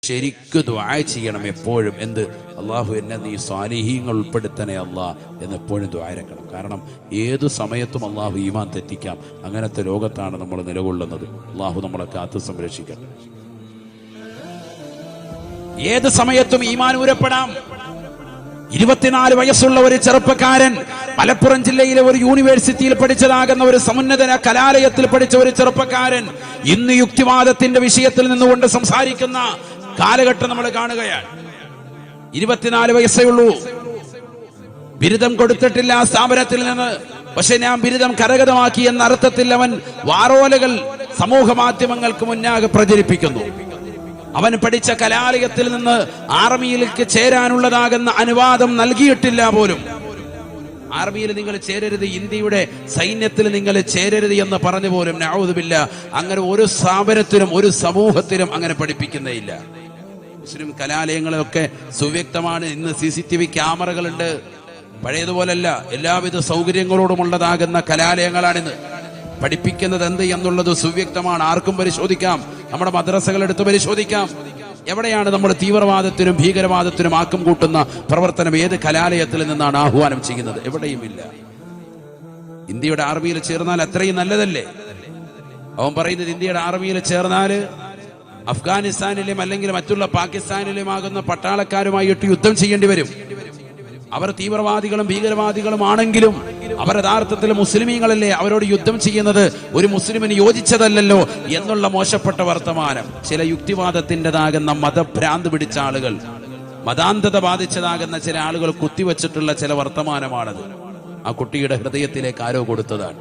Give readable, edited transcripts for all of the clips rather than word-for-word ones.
ശരിക്കും ദുആ ചെയ്യണം എപ്പോഴും. എന്ത്? അള്ളാഹു എന്നെ നീ സ്വാലിഹീങ്ങൾ ഉൾപ്പെടുത്തണേ അല്ലാ എന്നെപ്പോഴും ദുആ ഇറക്കണം. കാരണം ഏതു സമയത്തും അള്ളാഹു ഈമാൻ തെറ്റിക്കാം. അങ്ങനത്തെ ലോകത്താണ് നമ്മൾ നിലകൊള്ളുന്നത്. അള്ളാഹു നമ്മളെ കാത്തു സംരക്ഷിക്കണം. ഏത് സമയത്തും ഈമാൻ ഊരപ്പെടാം. 24 വയസ്സുള്ള ഒരു ചെറുപ്പക്കാരൻ, മലപ്പുറം ജില്ലയിലെ ഒരു യൂണിവേഴ്സിറ്റിയിൽ പഠിച്ചതാകുന്ന ഒരു സമുന്നത കലാലയത്തിൽ പഠിച്ച ഒരു ചെറുപ്പക്കാരൻ ഇന്ന് യുക്തിവാദത്തിന്റെ വിഷയത്തിൽ നിന്നുകൊണ്ട് സംസാരിക്കുന്ന കാലഘട്ടം നമ്മൾ കാണുകയാണ്. 24 വയസ്സേ ഉള്ളൂ. ബിരുദം കൊടുത്തിട്ടില്ല ആ സ്ഥാപനത്തിൽ നിന്ന്. പക്ഷെ ഞാൻ ബിരുദം കരഗതമാക്കി എന്ന അർത്ഥത്തിൽ അവൻ വാറോലകൾ സമൂഹ മാധ്യമങ്ങൾക്ക് മുന്നാകെ പ്രചരിപ്പിക്കുന്നു. അവൻ പഠിച്ച കലാലയത്തിൽ നിന്ന് ആർമിയിലേക്ക് ചേരാനുള്ളതാകുന്ന അനുവാദം നൽകിയിട്ടില്ല പോലും. ആർമിയിൽ നിങ്ങൾ ചേരരുത്, ഇന്ത്യയുടെ സൈന്യത്തിൽ നിങ്ങൾ ചേരരുത് എന്ന് പറഞ്ഞു പോലും. നഊദു ബില്ലാഹ്. അങ്ങനെ ഒരു സ്ഥാപനത്തിലും ഒരു സമൂഹത്തിലും അങ്ങനെ പഠിപ്പിക്കുന്നേയില്ല. മുസ്ലിം കലാലയങ്ങളൊക്കെ സുവ്യക്തമാണ്. ഇന്ന് CCTV ക്യാമറകളുണ്ട്. പഴയതുപോലല്ല, എല്ലാവിധ സൗകര്യങ്ങളോടുമുള്ളതാകുന്ന കലാലയങ്ങളാണിന്ന്. പഠിപ്പിക്കുന്നത് എന്ത് എന്നുള്ളത് സുവ്യക്തമാണ്. ആർക്കും പരിശോധിക്കാം. നമ്മുടെ മദ്രസകൾ എടുത്ത് പരിശോധിക്കാം. എവിടെയാണ് നമ്മൾ തീവ്രവാദത്തിനും ഭീകരവാദത്തിനും ആക്കം കൂട്ടുന്ന പ്രവർത്തനം ഏത് കലാലയത്തിൽ നിന്നാണ് ആഹ്വാനം ചെയ്യുന്നത്? എവിടെയുമില്ല. ഇന്ത്യയുടെ ആർമിയിൽ ചേർന്നാൽ അത്രയും നല്ലതല്ലേ? അവൻ പറയുന്നത് ഇന്ത്യയുടെ ആർമിയിൽ ചേർന്നാൽ അഫ്ഗാനിസ്ഥാനിലെയും അല്ലെങ്കിൽ മറ്റുള്ള പാകിസ്ഥാനിലെയും ആകുന്ന പട്ടാളക്കാരുമായിട്ട് യുദ്ധം ചെയ്യേണ്ടി വരും. അവർ തീവ്രവാദികളും ഭീകരവാദികളും ആണെങ്കിലും അവർ യഥാർത്ഥത്തിൽ മുസ്ലിമീങ്ങളല്ലേ, അവരോട് യുദ്ധം ചെയ്യുന്നത് ഒരു മുസ്ലിമിന് യോജിച്ചതല്ലല്ലോ എന്നുള്ള മോശപ്പെട്ട വർത്തമാനം. ചില യുക്തിവാദത്തിൻ്റെതാകുന്ന മതഭ്രാന്ത് പിടിച്ച ആളുകൾ, മതാന്ധത ബാധിച്ചതാകുന്ന ചില ആളുകൾ കുത്തിവെച്ചിട്ടുള്ള ചില വർത്തമാനമാണത്. ആ കുട്ടിയുടെ ഹൃദയത്തിലേക്ക് ആരോ കൊടുത്തതാണ്.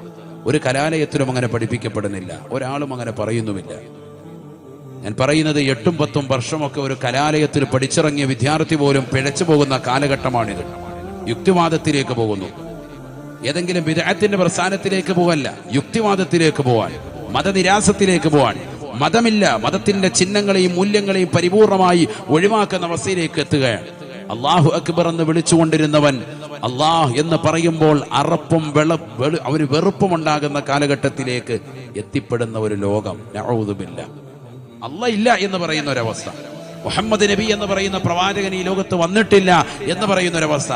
ഒരു കലാലയത്തിലും അങ്ങനെ പഠിപ്പിക്കപ്പെടുന്നില്ല. ഒരാളും അങ്ങനെ പറയുന്നുമില്ല. ഞാൻ പറയുന്നത് 8-10 വർഷമൊക്കെ ഒരു കലാലയത്തിൽ പഠിച്ചിറങ്ങിയ വിദ്യാർത്ഥി പോലും പിഴച്ചു പോകുന്ന കാലഘട്ടമാണിത്. യുക്തിവാദത്തിലേക്ക് പോകുന്നു. ഏതെങ്കിലും ബിദ്അത്തിന്റെ പ്രസ്ഥാനത്തിലേക്ക് പോകല്ല, യുക്തിവാദത്തിലേക്ക് പോവാൻ, മതനിരാസത്തിലേക്ക് പോവാൻ. മതമില്ല, മതത്തിന്റെ ചിഹ്നങ്ങളെയും മൂല്യങ്ങളെയും പരിപൂർണമായി ഒഴിവാക്കുന്ന അവസ്ഥയിലേക്ക് എത്തുകയാണ്. അല്ലാഹു അക്ബർ എന്ന് വിളിച്ചുകൊണ്ടിരുന്നവൻ അല്ലാഹ് എന്ന് പറയുമ്പോൾ അറപ്പും അവന് വെറുപ്പും ഉണ്ടാകുന്ന കാലഘട്ടത്തിലേക്ക് എത്തിപ്പെടുന്ന ഒരു ലോകം. നഊദു ബില്ലാഹ്. അല്ലാഹ് ഇല്ല എന്ന് പറയുന്ന ഒരവസ്ഥ, മുഹമ്മദ് നബി എന്ന് പറയുന്ന പ്രവാചകൻ ഈ ലോകത്ത് വന്നിട്ടില്ല എന്ന് പറയുന്ന ഒരവസ്ഥ,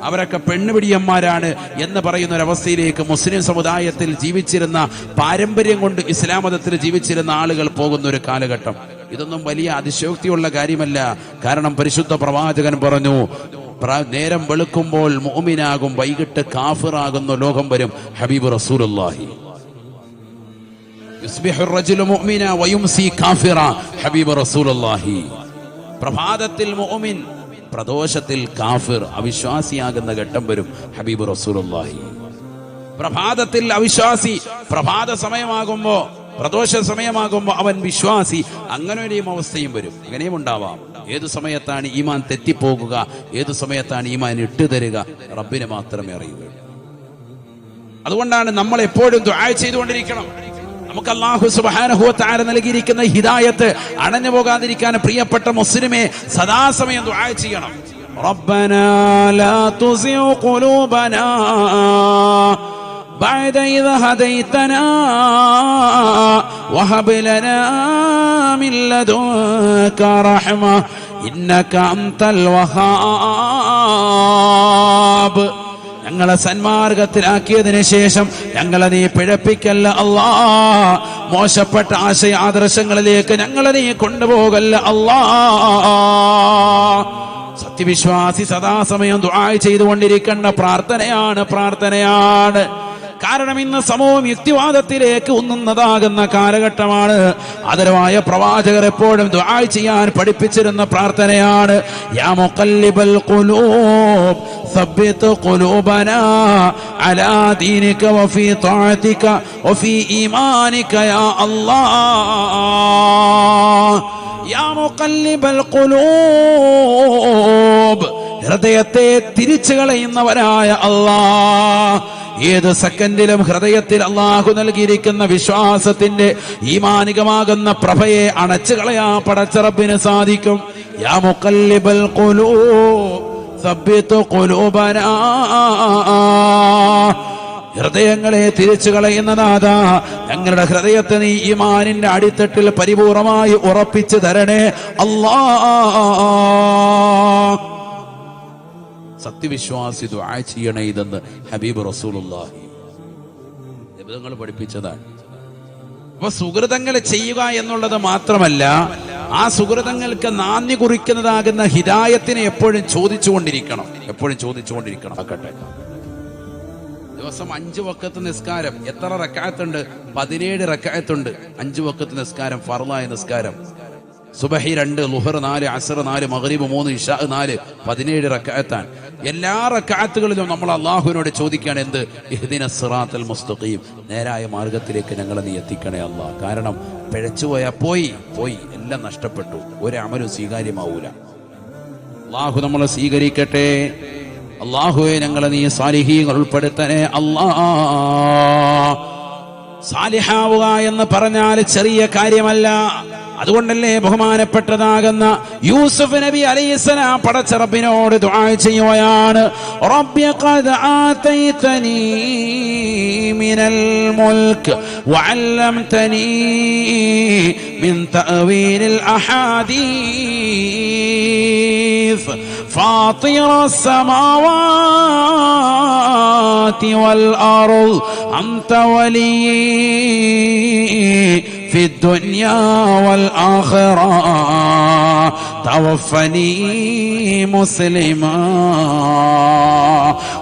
അവരൊക്കെ പെണ്ണുപിടിയന്മാരാണ് എന്ന് പറയുന്ന ഒരവസ്ഥയിലേക്ക് മുസ്ലിം സമുദായത്തിൽ ജീവിച്ചിരുന്ന, പാരമ്പര്യം കൊണ്ട് ഇസ്ലാം മതത്തിൽ ജീവിച്ചിരുന്ന ആളുകൾ പോകുന്ന ഒരു കാലഘട്ടം. ഇതൊന്നും വലിയ അതിശയോക്തിയുള്ള കാര്യമല്ല. കാരണം പരിശുദ്ധ പ്രവാചകൻ പറഞ്ഞു, നേരം വെളുക്കുമ്പോൾ മുഅ്മിനാകും, വൈകിട്ട് കാഫിറാകുന്ന ലോകം വരും. ഹബീബ് റസൂലുള്ളാഹി. ഹബീബ് റസൂലുള്ളാഹി. പ്രഭാതത്തിൽ മുഅ്മിൻ, പ്രദോഷത്തിൽ കാഫിർ, അവിശ്വാസിയാകുന്ന ഘട്ടം വരും. ഹബീബ് റസൂലുള്ളാഹി. പ്രഭാതത്തിൽ അവിശ്വാസി, പ്രഭാത സമയമാകുമ്പോ, പ്രദോഷ സമയമാകുമ്പോ അവൻ വിശ്വാസി. അങ്ങനെ ഒരു അവസ്ഥയും വരും. അങ്ങനെയും ഉണ്ടാവാം. ഏതു സമയത്താണ് ഈമാൻ തെറ്റിപ്പോകുക, ഏതു സമയത്താണ് ഈമാൻ ഇട്ടുതരിക, റബ്ബിനെ മാത്രമേ അറിയൂ. അതുകൊണ്ടാണ് നമ്മൾ എപ്പോഴും ദുആ ചെയ്തുകൊണ്ടിരിക്കണം. നമുക്ക് അല്ലാഹു സുബ്ഹാനഹു വ തആല നൽകിയിരിക്കുന്ന ഹിദായത്ത് അണഞ്ഞു പോകാതിരിക്കാൻ പ്രിയപ്പെട്ട മുസ്ലിമേ സദാസമയം ദുആ ചെയ്യണം. റബ്ബനാ ലാ തുസിഉ ഖുലൂബനാ ബഅദ ഇദ് ഹദൈതനാ വഹബ് ലനാ മിൻ ലദുൻക റഹ്മ ഇന്നക അൻതൽ വഹാബ്. ഞങ്ങളെ സന്മാർഗത്തിലാക്കിയതിനു ശേഷം ഞങ്ങളെ നീ പിഴപ്പിക്കല്ല അല്ലാ. മോശപ്പെട്ട ആശയ ആദർശങ്ങളിലേക്ക് ഞങ്ങളെ നീ കൊണ്ടുപോകല്ല അല്ലാ. സത്യവിശ്വാസി സദാസമയം ദുആ ചെയ്തുകൊണ്ടിരിക്കേണ്ട പ്രാർത്ഥനയാണ്. കാരണം ഇന്ന് സമൂഹം യുക്തിവാദത്തിലേക്ക് ഉന്നുന്നതാകുന്ന കാലഘട്ടമാണ്. ആദരവായ പ്രവാചകർ എപ്പോഴും ദുആ ചെയ്യാൻ പഠിപ്പിച്ചിരുന്ന പ്രാർത്ഥനയാണ്. യാ മുഖല്ലിബൽ ഖുലൂബ് സബ്ബിത് ഖുലൂബനാ അലാ ദീനിക വഫീ തഅതിക വഫീ ഈമാനിക യാ അല്ലാഹ്. യാ മുഖല്ലിബൽ ഖുലൂബ്, ഹൃദയത്തെ തിരിച്ചു കളയുന്നവനായ അല്ലാഹ്. ഏത് സെക്കൻഡിലും ഹൃദയത്തിൽ അല്ലാഹു നൽകിയിരിക്കുന്ന വിശ്വാസത്തിന്റെ ഈമാനികമാകുന്ന പ്രഭയെ അണച്ചു കളയാൻ പടച്ച റബ്ബിന് സാധിക്കും. യാ മുഖല്ലിബൽ ഖുലൂബ് സബ്ബിത് ഖുലൂബനാ. ഹൃദയങ്ങളെ തിരിച്ചു കളയുന്ന നാഥാ, ഞങ്ങളുടെ ഹൃദയത്തെ നീ ഈമാനിന്റെ അടിത്തട്ടിൽ പരിപൂർണമായി ഉറപ്പിച്ചു തരണേ അല്ലാ. സത്യവിശ്വാസി ദുആ ചെയ്യണേ ഇതെന്ന് ഹബീബ് റസൂലുള്ളാഹി നബിതങ്ങൾ പഠിപ്പിച്ചതാണ്. അപ്പൊ സുഹൃതങ്ങൾ ചെയ്യുക എന്നുള്ളത് മാത്രമല്ല, ആ സുഹൃതങ്ങൾക്ക് നാന്ദി കുറിക്കുന്നതാകുന്ന ഹിദായത്തിനെ എപ്പോഴും ചോദിച്ചുകൊണ്ടിരിക്കണം. ആക്കട്ടെ. ദിവസം 5 വഖത്ത് നിസ്കാരം എത്ര റക്അത്തുണ്ട്? 17 റക്അത്തുണ്ട്. 5 വഖത്ത് നിസ്കാരം, ഫർളായ നിസ്കാരം. സുബഹി 2, ളുഹർ 4, അസ്ർ 4, മഗ്രിബ് 3, ഇശാ 4, 17 റക്അത്താണ്. എല്ലാ റക്അത്തുകളിലും നമ്മൾ അല്ലാഹുവിനോട് ചോദിക്കുകയാണ് എന്ത്? ഇഹ്ദിനസ് സിറാത്തൽ മുസ്തഖീം, നേരായ മാർഗത്തിലേക്ക് ഞങ്ങളെ നീ എത്തിക്കണേ അല്ലാഹ്. കാരണം പിഴച്ചുപോയാ പോയി എല്ലാം നഷ്ടപ്പെട്ടു, ഒരു അമലും സ്വീകാര്യമാവൂല. അല്ലാഹു നമ്മളെ സ്വീകരിക്കട്ടെ. അല്ലാഹുവേ, ഞങ്ങളെ നീ സാലിഹീങ്ങൾ ഉൾപ്പെടുത്തണേ അല്ലാഹ്. സാലിഹാവുക എന്ന് പറഞ്ഞാൽ ചെറിയ കാര്യമല്ല. അതുകൊണ്ടല്ലേ ബഹുമാനപ്പെട്ടതാകുന്ന യൂസുഫ് നബി അലൈഹിസ്സലാം പടച്ച റബ്ബിനോട് ദുആ ചെയ്യുകയാണ്, റബ്ബി ഖദ് ആതൈതനീ മിനൽ മുൽക്ക് വഅല്ലംതനീ മിൻ തഅവീലിൽ അഹാദീസ് ഫാത്തിറസ് സമാവാതി വൽ അർദ് അൻത വലിയ്യി في الدنيا والآخرة توفني مسلما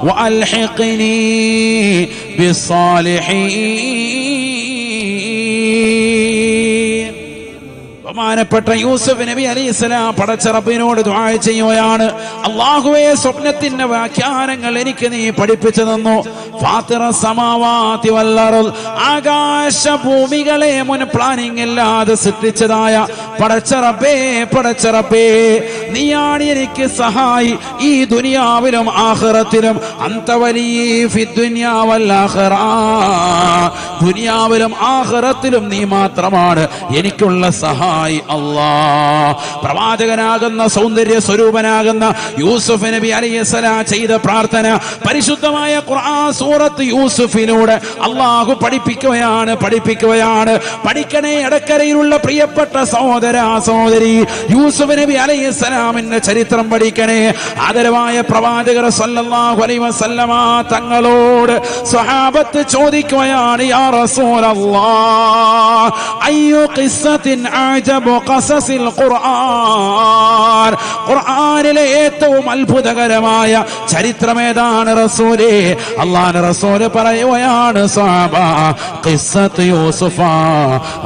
وألحقني بالصالحين. ബഹുമാനപ്പെട്ട യൂസുഫ് നബി അലൈഹിസ്സലാം പടച്ച റബ്ബിനോട് ദുആ ചെയ്യുകയാണ്, അല്ലാഹുവേ, സ്വപ്നത്തിന്റെ വ്യാഖ്യാനങ്ങൾ എനിക്ക് നീ പഠിപ്പിച്ചു തന്നു. ഫാത്തിറ സമാവാതി വൽ അർദ്, ആകാശ ഭൂമികളെ മുൻ പ്ലാനിംഗ് ഇല്ലാതെ സൃഷ്ടിച്ചതായ പടച്ച റബ്ബേ, നീയാണ് എനിക്ക് സഹായി ഈ ദുനിയാവിലും ആഖിറത്തിലും. അൻത വലിയ്യി ഫിദ് ദുനിയാ വൽ ആഖിറ, ദുനിയാവിലും ആഖിറത്തിലും നീ മാത്രമാണ് എനിക്കുള്ള സഹായി അല്ലാഹ്. പ്രവാചകനാകുന്ന സൗന്ദര്യ സ്വരൂപനാകുന്ന യൂസുഫ് നബി അലൈഹിസ്സലാം ചെയ്ത പ്രാർത്ഥന പരിശുദ്ധമായ ഖുർആൻ സൂറത്ത് യൂസുഫിലൂടെ അല്ലാഹു പഠിപ്പിക്കുകയാണ്. പഠിക്കണേ ഇടക്കരയിലുള്ള പ്രിയപ്പെട്ട സഹോദരി, യൂസുഫ് നബി അലൈഹിസ്സലാമിന്റെ ചരിത്രം പഠിക്കണേ. ആദരവായ പ്രവാചകർ സല്ലല്ലാഹു അലൈഹി വസല്ലമ തങ്ങളോട് സ്വഹാബത്ത് ചോദിക്കുകയാണ്, യാ റസൂലല്ലാഹ്, അയ്യു ഖിസ്സത്തിൻ അജബു ഖസസിൽ ഖുർആൻ, ഖുർആനിലെ ഏറ്റവും അത്ഭുതകരമായ ചരിത്രം ഏതാണ് റസൂലേ? അല്ലാഹുവിന്റെ റസൂല് പറയുകയാണ്, സ്വഹാബ, ഖിസ്സത്ത് യൂസുഫ,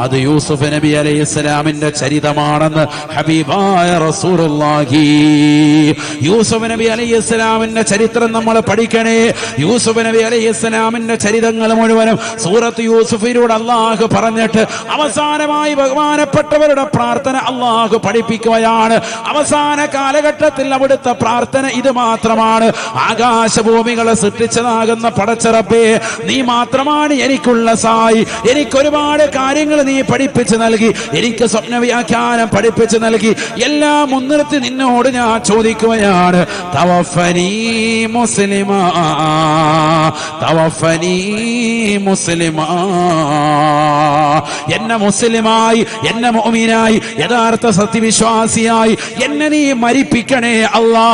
അത് യൂസുഫ് നബി അലൈഹിസ്സലാമിന്റെ ചരിതമാണെന്ന് ഹബീബായ റസൂലുള്ളാഹി. യൂസുഫ് നബി അലൈഹിസ്സലാമിന്റെ ചരിത്രം നമ്മൾ പഠിക്കണേ. യൂസുഫ് നബി അലൈഹിസ്സലാമിന്റെ ചരിതങ്ങൾ മുഴുവനും സൂറത്ത് യൂസുഫിലൂടെ അല്ലാഹു പറഞ്ഞിട്ട് അവസാനമായി ബഹുമാനപ്പെട്ടവരുടെ പ്രാർത്ഥന അല്ലാഹു പഠിപ്പിക്കുകയാണ്. അവസാന കാലഘട്ടത്തിൽ അവിടുത്തെ പ്രാർത്ഥന ഇത് മാത്രമാണ്, ആകാശഭൂമികളെ സൃഷ്ടിച്ചതാകുന്ന പടച്ച റബ്ബേ, നീ മാത്രമാണ് എനിക്കുള്ള സഹായി. എനിക്കൊരുപാട് കാര്യങ്ങൾ നീ പഠിപ്പിച്ചു നൽകി, എനിക്ക് സ്വപ്ന വ്യാഖ്യാനം പഠിപ്പിച്ചു നൽകി. എല്ലാം മുൻനിർത്തി നിന്നോട് ഞാൻ ചോദിക്കുകയാണ്, തവഫനി മുസ്ലിമാ, തവഫനി മുസ്ലിമാ, എന്നെ മുസ്ലിമായി, എന്നെ മുഅ്മിനായി, യഥാർത്ഥ സത്യവിശ്വാസിയായി എന്നെ നീ മരിപ്പിക്കണേ അല്ലാ.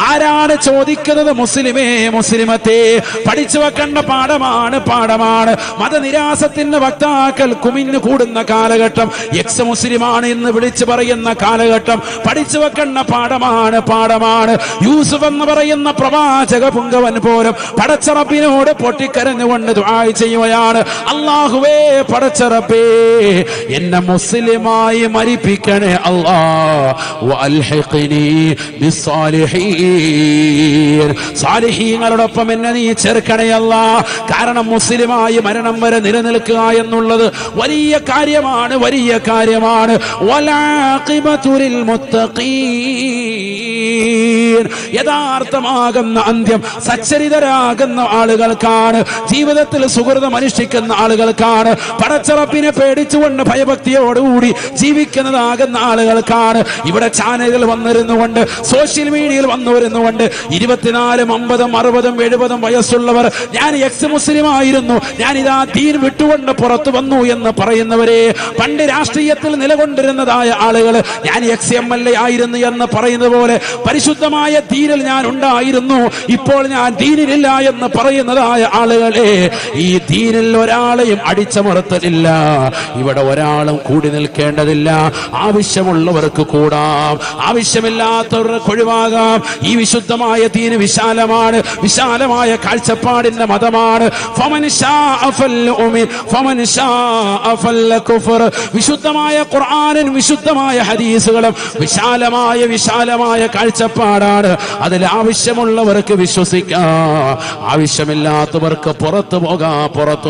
ആരാണ് ചോദിക്കുന്നത്? മുസ്ലിമേ, മുസ്ലിമത്തെ. പഠിച്ചു വെക്കേണ്ട പാഠമാണ്. മതനിരാസത്തിന്റെ വക്താക്കൾ കുമിഞ്ഞു കൂടുന്ന കാലഘട്ടം, എക്സ് മുസ്ലിമാണ് എന്ന് വിളിച്ചു പറയുന്ന കാലഘട്ടം, പഠിച്ചു വെക്കേണ്ട പാഠമാണ്. യൂസുഫ് എന്ന് പറയുന്ന പ്രവാചക പുങ്കവൻ പോലും പടച്ച റബ്ബിനോട് പൊട്ടിക്കരഞ്ഞുകൊണ്ട് ദുആ ചെയ്യുകയാണ്, അല്ലാഹുവേ, പടച്ച റബ്ബേ, എന്നെ മുസ്ലിമായി മരിപ്പിക്കണേ അല്ലാഹ്, വഅൽഹിഖ്നി ബിസ്സാലിഹീൻ, സാലിഹീങ്ങളോടൊപ്പം എന്നെ നീ ചേർക്കണേ അല്ലാഹ്. കാരണം മുസ്ലിമായി മരണം വരെ നിലനിൽക്കുക എന്നുള്ളത് വലിയ കാര്യമാണ്. വലാഖിബതു ലിൽ മുത്തഖീൻ, യഥാർത്ഥമാകുന്ന അന്ത്യം സച്ചരിതരാകുന്ന ആളുകൾക്കാണ്, ജീവിതത്തിൽ സുഹൃതം അനുഷ്ഠിക്കുന്ന ആളുകൾക്കാണ്, പടച്ചറപ്പിനെ പേടിച്ചുകൊണ്ട് ഭയഭക്തിയോടുകൂടി ജീവിക്കുന്നതാകുന്ന ആളുകൾക്കാണ്. ഇവിടെ ചാനലുകൾ വന്നിരുന്നുകൊണ്ട്, സോഷ്യൽ മീഡിയയിൽ വന്നുവരുന്നുകൊണ്ട് 24, 50, 60, 70 വയസ്സുള്ളവർ ഞാൻ എക്സ് മുസ്ലിം ആയിരുന്നു, ഞാനിതാ ദീൻ വിട്ടുകൊണ്ട് പുറത്തു വന്നു എന്ന് പറയുന്നവരെ, പണ്ട് രാഷ്ട്രീയത്തിൽ നിലകൊണ്ടിരുന്നതായ ആളുകൾ ഞാൻ XMLA ആയിരുന്നു എന്ന് പറയുന്നത് പോലെ പരിശുദ്ധമായ ദീനിൽ ഞാൻ ഉണ്ടായിരുന്നു, ഇപ്പോൾ ഞാൻ ദീനിലില്ല എന്ന് പറയുന്നതായ ആളുകളെ, ഈ ദീനിൽ ഒരാളെയും അടിച്ചമർത്തലില്ല. ഇവിടെ ഒരാളും കൂടി നിൽക്കേണ്ടതില്ല. ആവശ്യമുള്ളവർക്ക് കൂടാം, ആവശ്യമില്ലാത്തവർക്ക് ഒഴിവാകാം. ഈ വിശുദ്ധമായ ദീന് വിശാലമാണ്, വിശാലമായ കാഴ്ചപ്പാടിന്റെ മതമാണ്. വിശുദ്ധമായ ഖുർആനും വിശുദ്ധമായ ഹദീസുകളും വിശാലമായ കാഴ്ചപ്പാടാണ്. അതിൽ ആവശ്യമുള്ളവർക്ക് വിശ്വസിക്കാം, ആവശ്യമില്ലാത്തവർക്ക് പുറത്തു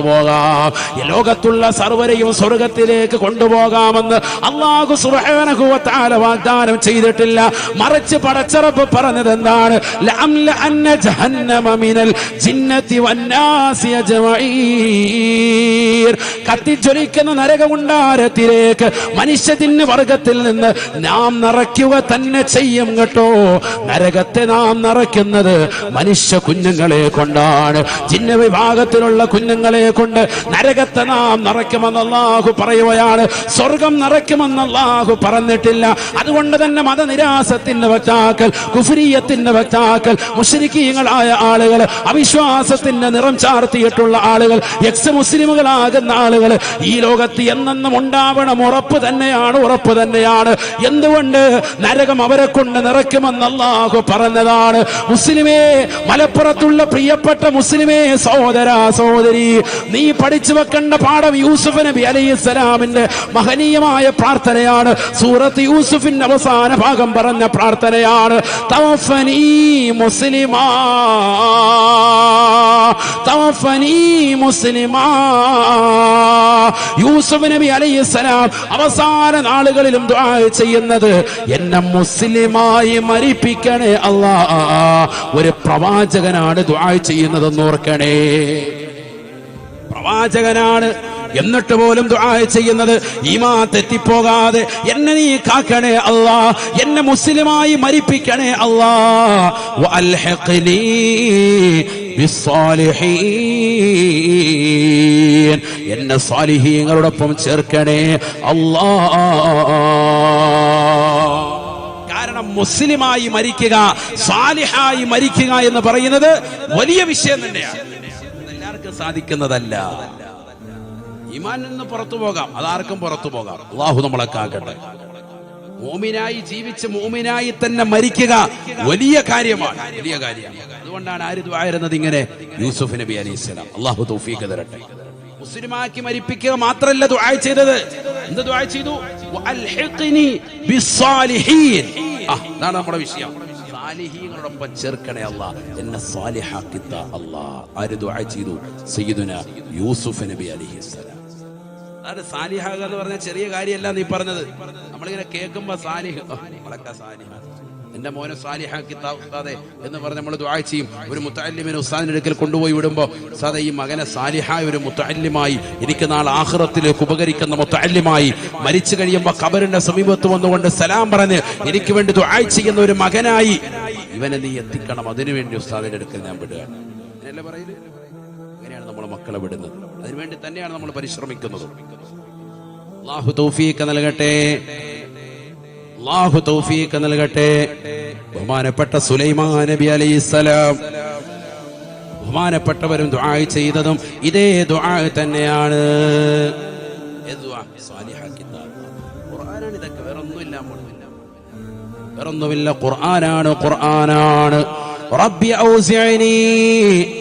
പോകാം. ഈ ലോകത്തുള്ള സർവരെയും സ്വർഗത്തിലേക്ക് കൊണ്ടുപോകാമെന്ന് അല്ലാഹു സുബ്ഹാനഹു വ തആല വാഗ്ദാനം ചെയ്തിട്ടില്ല. മറിച്ച് പടച്ചറപ്പ് പറഞ്ഞത് എന്താണ്? ലഅംലഅന്ന ജഹന്നമ മിനൽ ജിന്നതി വന്നാസി അജ്മഈൻ. കത്തിജ്വലിക്കുന്ന നരകകുണ്ടാരത്തിലേക്ക് മനുഷ്യജിന്ന് വർഗത്തിൽ നിന്ന് നാം നിറയ്ക്കുക തന്നെ ചെയ്യും കേട്ടോ. നരകത്തെ നാം നിറയ്ക്കുന്നത് മനുഷ്യ കുഞ്ഞുങ്ങളെ കൊണ്ടാണ്. ജിന്ന വിഭാഗത്തിലുള്ള കുഞ്ഞുങ്ങളെ കൊണ്ട് നരകത്തെ നാം നിറയ്ക്കുമെന്ന് അല്ലാഹു പറയുകയാണ്. സ്വർഗം നിറയ്ക്കുമെന്ന് അല്ലാഹു പറഞ്ഞിട്ടില്ല. അതുകൊണ്ട് തന്നെ മതനിരാസത്തിന്റെ വക്താക്കൾ, കുഫ്രിയത്തിന്റെ വക്താക്കൾ, മുശ്രിക്കീങ്ങളായ ആളുകൾ, അവിശ്വാസത്തിന്റെ നിറം ചാർത്തിയിട്ടുള്ള ആളുകൾ, എക്സ് മുസ്ലിമുകളാകുന്ന ആളുകൾ ഈ ലോകത്ത് എന്നെന്നും ഉണ്ടാവണം. ഉറപ്പ് തന്നെയാണ്. എന്തുകൊണ്ട്? നരകം അവരെ കൊണ്ട് നിറയ്ക്കുമെന്ന് അല്ലാഹു പറഞ്ഞതാണ്. മുസ്ലിമേ, മലപ്പുറത്തുള്ള പ്രിയപ്പെട്ട മുസ്ലിമേ, സഹോദരാ സഹോദരി, നീ പഠിച്ചു വെക്കേണ്ട പാഠം യൂസുഫ് നബി അലൈഹിസ്സലാമിന്റെ മഹനീയമായ പ്രാർത്ഥനയാണ്. സൂറത്ത് യൂസുഫിന്റെ അവസാന ഭാഗം പറഞ്ഞ പ്രാർത്ഥനയാണ്. തവഫനി മുസ്ലിമാ, തവഫനി മുസ്ലിമാ. യൂസുഫ് നബി അലൈഹിസ്സലാം അവസാന നാളുകളിലും ദുആ ചെയ്യുന്നത്, എന്നെ മുസ്ലിമായി മരിപ്പിക്കണേ അല്ലാ. ഒരു പ്രവാചകനാണ് ദുആ ചെയ്യുന്നതെന്ന് ഓർക്കണേ. പ്രവാചകനാണ്, എന്നിട്ട് പോലും ദുആ ചെയ്യുന്നത് ഈമാൻ തെറ്റിപ്പോകാതെ എന്നെ നീ കാക്കണേ അല്ലാ, എന്നെ മുസ്ലിമായി മരിപ്പിക്കണേ അല്ലാ. വഅൽഹിഖ്നി ബിസ്സാലിഹീൻ, എന്നെ സാലിഹീങ്ങളോടൊപ്പം ചേർക്കണേ അല്ലാ. കാരണം മുസ്ലിമായി മരിക്കുക, സാലിഹായി മരിക്കുക എന്ന് പറയുന്നത് വലിയ വിഷയം തന്നെയാണ്. എല്ലാവർക്കും സാധിക്കുന്നതല്ല. ഈമാനിൽ നിന്ന് പുറത്തു പോകാം, അതാർക്കും പുറത്തു പോകാം. അല്ലാഹു നമ്മളെ കാക്കട്ടെ. മോമിനായി ജീവിച്ച് മോമിനായി തന്നെ മരിക്കുക വലിയ കാര്യമാണ്. അതുകൊണ്ടാണ് ആര് ദുആ ചെയ്യുന്നത് ഇങ്ങനെ? യൂസുഫ് നബി അലൈഹിസ്സലാം. അല്ലാഹു തൗഫീഖ് തരട്ടെ. മുസ്ലിമാക്കി മരിപ്പിക്കുക മാത്രമല്ല ദുആ ചെയ്തത്. എന്ത് ദുആ ചെയ്തു? വഅൽഹിഖ്നി ബിസ്സാലിഹീൻ. അതാണ് നമ്മുടെ വിഷയം. സാലിഹീങ്ങളോടൊപ്പം ചേർക്കണേ അല്ലാ, എന്നെ സാലിഹാക്കി താ അല്ലാ. ആര് ദുആ ചെയ്തു? സയ്യിദുനാ യൂസുഫ് നബി അലൈഹിസ്സലാം. അതാണ് സാലിഹാക എന്ന് പറഞ്ഞ ചെറിയ കാര്യമല്ല നീ പറഞ്ഞത്. നമ്മളിങ്ങനെ കേൾക്കുമ്പോ സാലിഹ്, നമ്മളൊക്കെ സാലിഹ, എന്റെ മോനെ സാലിഹാക്കി താ ഉസ്താദേ എന്ന് പറഞ്ഞ് നമ്മൾ ദുആ ചെയ്യും. ഒരു മുത്തഅല്ലിമിനെ ഉസ്താദിന്റെ അടുക്കൽ കൊണ്ടുപോയി വിടുമ്പോ, ഉസ്താദേ ഈ മകനെ സാലിഹായ ഒരു മുത്തഅല്ലിമായി, എനിക്ക് നാളെ ആഖിറത്തിലേക്ക് ഉപകരിക്കുന്ന മുത്തഅല്ലിമായി, മരിച്ചു കഴിയുമ്പോ ഖബറിന്റെ സമീപത്ത് വന്നുകൊണ്ട് സലാം പറഞ്ഞ് എനിക്ക് വേണ്ടി ദുആ ചെയ്യുന്ന ഒരു മകനായി ഇവനെ നീ എത്തിക്കണം. അതിനുവേണ്ടി ഉസ്താദിന്റെ അടുക്കൽ ഞാൻ വിടുകയാണ്. അങ്ങനെയല്ലേ പറയുന്നത്? അങ്ങനെയാണ് നമ്മൾ മക്കളെ വിടുന്നത്. അതിനുവേണ്ടി തന്നെയാണ് നമ്മൾ പരിശ്രമിക്കുന്നത്. അല്ലാഹു തൗഫീഖ് നൽകട്ടെ, അല്ലാഹു തൗഫീഖ് നൽകട്ടെ. ബഹുമാനപ്പെട്ട സുലൈമാൻ നബി അലൈഹിസ്സലാം, ബഹുമാനപ്പെട്ടവരും ദുആ ചെയ്തതും ഇതേ ദുആ തന്നെയാണ്. ഖുർആനാണ് ഇതൊക്കെ, വേറൊന്നുമില്ല. ഖുർആനാണ്. ربي أوزعني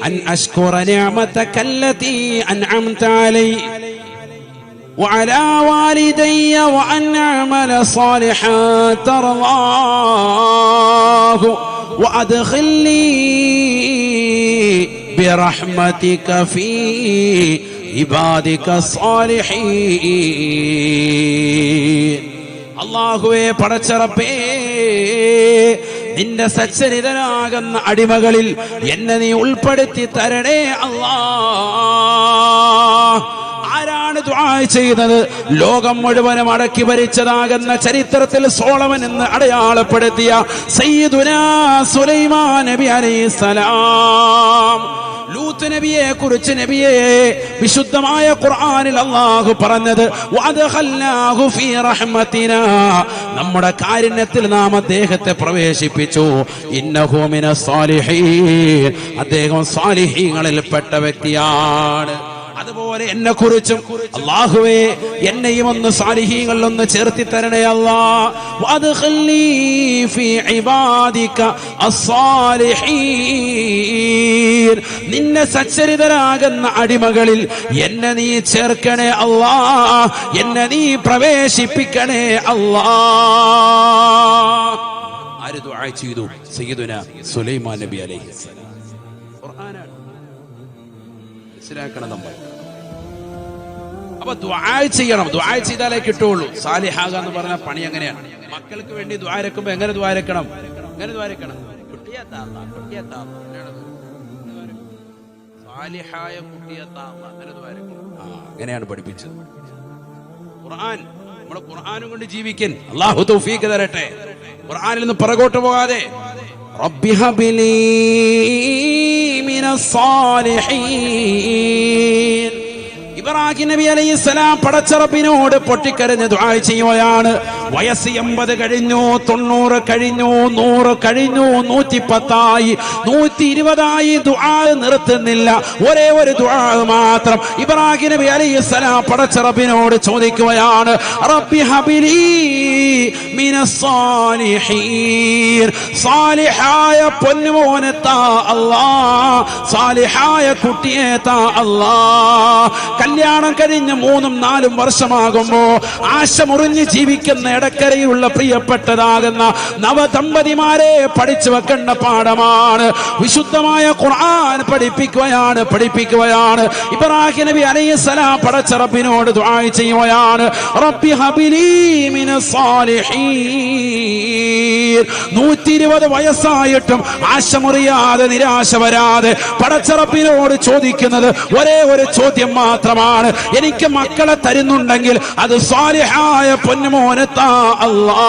أن أشكر نعمتك التي أنعمت علي وعلى والدي وأن أعمل صالحا ترضاه وأدخلني برحمتك في عبادك الصالحين. അല്ലാഹുവേ, പടച്ച റബ്ബേ, നിന്റെ സച്ചരിതനാകുന്ന അടിമകളിൽ എന്നെ നീ ഉൾപ്പെടുത്തി തരണേ അല്ലാഹ്. ആരാണ് ദുആ ചെയ്തത്? ലോകം മുഴുവനും അടക്കി ഭരിച്ചതാകുന്ന ചരിത്രത്തിൽ സോളമൻ എന്ന് അടയാളപ്പെടുത്തിയ സയ്യിദുനാ സുലൈമാൻ നബി അലൈഹിസ്സലാം. ലൂത്ത് നബിയെ കുറിച്ച് നബിയെ വിശുദ്ധമായ ഖുർആനിൽ അല്ലാഹു പറഞ്ഞത് വഅദ്ഖൽനാഹു ഫീ റഹ്മത്തിനാ, നമ്മുടെ കാരുണ്യത്തിൽ നാം അദ്ദേഹത്തെ പ്രവേശിപ്പിച്ചു. ഇന്നഹു മിനസ് സാലിഹീൻ, അദ്ദേഹം സാലിഹീങ്ങളിൽ പെട്ട വ്യക്തിയാണ്. അതുപോലെ എന്നെ കുറിച്ചും അല്ലാഹുവേ എന്നെയും ഒന്ന് സാലിഹീങ്ങളിൽ ഒന്ന് ചേർത്തി തരണേ അല്ലാഹ്. വഅദ്ഖിൽനീ ഫീ ഇബാദിക അസ്സാലിഹീൻ, നിന്നെ സച്ചരിതരാകുന്ന അടിമകളിൽ എന്നെ നീ ചേർക്കണേ അല്ലാഹ്, എന്നെ നീ പ്രവേശിപ്പിക്കണേ അല്ലാഹ്. ആര് ദുആ ചെയ്തു? സയ്യിദുനാ സുലൈമാൻ നബി അലൈഹിസ്സലാം. ഖുർആനാണ്, മനസ്സിലാക്കണം നമ്മൾ. അപ്പൊ ദുആ ചെയ്യണം. ദുആ ചെയ്താലേ കിട്ടുള്ളൂ. സാലിഹാക എന്ന് പറഞ്ഞ പണി എങ്ങനെയാണ്? മക്കൾക്ക് വേണ്ടി ദുആ രക്കുമ്പോ എങ്ങനെ ദുആ രക്കണം? എങ്ങനെ ദുആ രക്കണം? സാലിഹായ അങ്ങനെയാണ് പഠിപ്പിച്ചത് ഖുർആൻ. നമ്മുടെ ഖുർആനും കൊണ്ട് ജീവിക്കാൻ അല്ലാഹു തൗഫീഖ് തരട്ടെ. ഖുർആനിൽ നിന്ന് പുറകോട്ട് പോകാതെ റബ്ബി ഹബ്ലി മിനസ് സാലിഹീൻ. ഇബ്രാഹിം നബി അലൈഹിസ്സലാം പടച്ച റബ്ബിനോട് പൊട്ടിക്കരഞ്ഞ് ദുആ ചെയ്യുകയാണ്. വയസ്സ് 80 കഴിഞ്ഞു, 90 കഴിഞ്ഞു, 100 കഴിഞ്ഞു, 110 120 ദുആ നിർത്തുന്നില്ല. ഒരേ ഒരു ദുആ മാത്രം ഇബ്രാഹിം നബി അലൈഹിസ്സലാം പടച്ച റബ്ബിനോട് ചോദിക്കുകയാണ്. റബ്ബി ഹബ്ലി മിനസ് സാലിഹീൻ, സാലിഹായ പൊന്നുമോനെ താ അല്ലാഹ്, സാലിഹായ കുട്ടിയെ താ അല്ലാഹ്. കല്യാണം കഴിഞ്ഞ് 3-4 വർഷമാകുമ്പോ ആശ മുറിഞ്ഞ് ജീവിക്കുന്ന ഇടക്കരയിലുള്ള പ്രിയപ്പെട്ടതാകുന്ന നവദമ്പതിമാരെ പഠിച്ചു വെക്കേണ്ട പാഠമാണ്. വിശുദ്ധമായ ഖുർആൻ പഠിപ്പിക്കുകയാണ്. ഇബ്രാഹിം നബി അലൈഹിസ്സലാം പടച്ച റബ്ബിനോട് ദുആ ചെയ്യുകയാണ്. റബ്ബി ഹബ്ലി മിനസ് സാലിഹീൻ. 120 വയസ്സായിട്ടും ആശ മുറിയാതെ നിരാശ വരാതെ പടച്ച റബ്ബിനോട് ചോദിക്കുന്നത് ഒരേ ഒരു ചോദ്യം മാത്രമാണ്. എനിക്ക് മക്കളെ തരുന്നുണ്ടെങ്കിൽ അത് സാലിഹായ പൊന്നുമോനെ താ അല്ലാഹ്.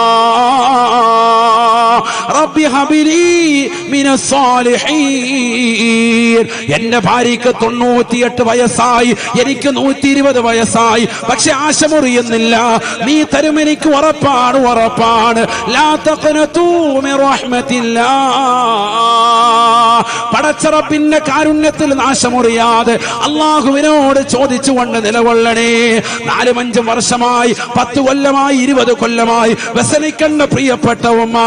റബ്ബി ഹബ്ലി മിനസ് സാലിഹീൻ. എന്റെ ഭാര്യയ്ക്ക് 98 വയസ്സായി, എനിക്ക് 120 വയസ്സായി, പക്ഷെ ആശ മുറിയുന്നില്ല. നീ തരും, എനിക്ക് ഉറപ്പാണ്. ലാ തഖ്നതു മിർ റഹ്മത്തില്ലാഹ്. പടച്ച റബ്ബിന്റെ കാരുണ്യത്തിൽ നാശമുറിയാതെ അല്ലാഹുവിനോട് ചോദിച്ചുകൊണ്ട് നിലകൊള്ളണേ. 4-5 വർഷമായി, 10 കൊല്ലമായി, 20 കൊല്ലമായി വ്യസനിക്കേണ്ട പ്രിയപ്പെട്ട ഉമ്മ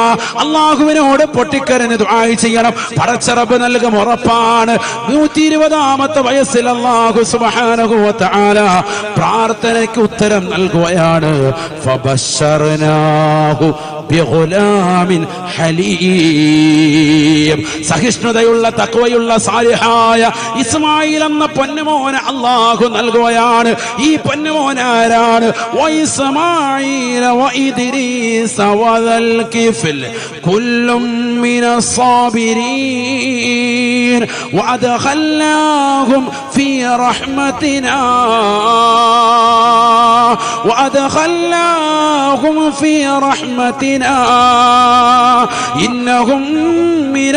അല്ലാഹുവിനോട് പൊട്ടിക്കരഞ്ഞ് ദുആ ചെയ്യണം. പടച്ച റബ്ബ് നൽകും, ഉറപ്പാണ്. 120ാമത്തെ വയസ്സിൽ അല്ലാഹു സുബ്ഹാനഹു വ തആല പ്രാർത്ഥനയ്ക്ക് ഉത്തരം നൽകുകയാണ്. ഫബശർനാഹു ബിഗുലാമിൻ ഹലീം. സഹിഷ്ണുതയുള്ള തഖ്വയുള്ള സാലിഹായ ഇസ്മായിൽ എന്ന പൊന്നുമോനെ അല്ലാഹു നൽകുകയാണ്. ഈ പൊന്നുമോൻ ആരാണ്? വഇസ്മാഈല വഇദ്രീസ വദൽ കിഫ്ൽ കുല്ലും മിനസ് സാബിരീൻ വഅദ്ഖൽനാഹും ഫീ റഹ്മത്തിനാ وأدخلناهم في رحمتنا إنهم من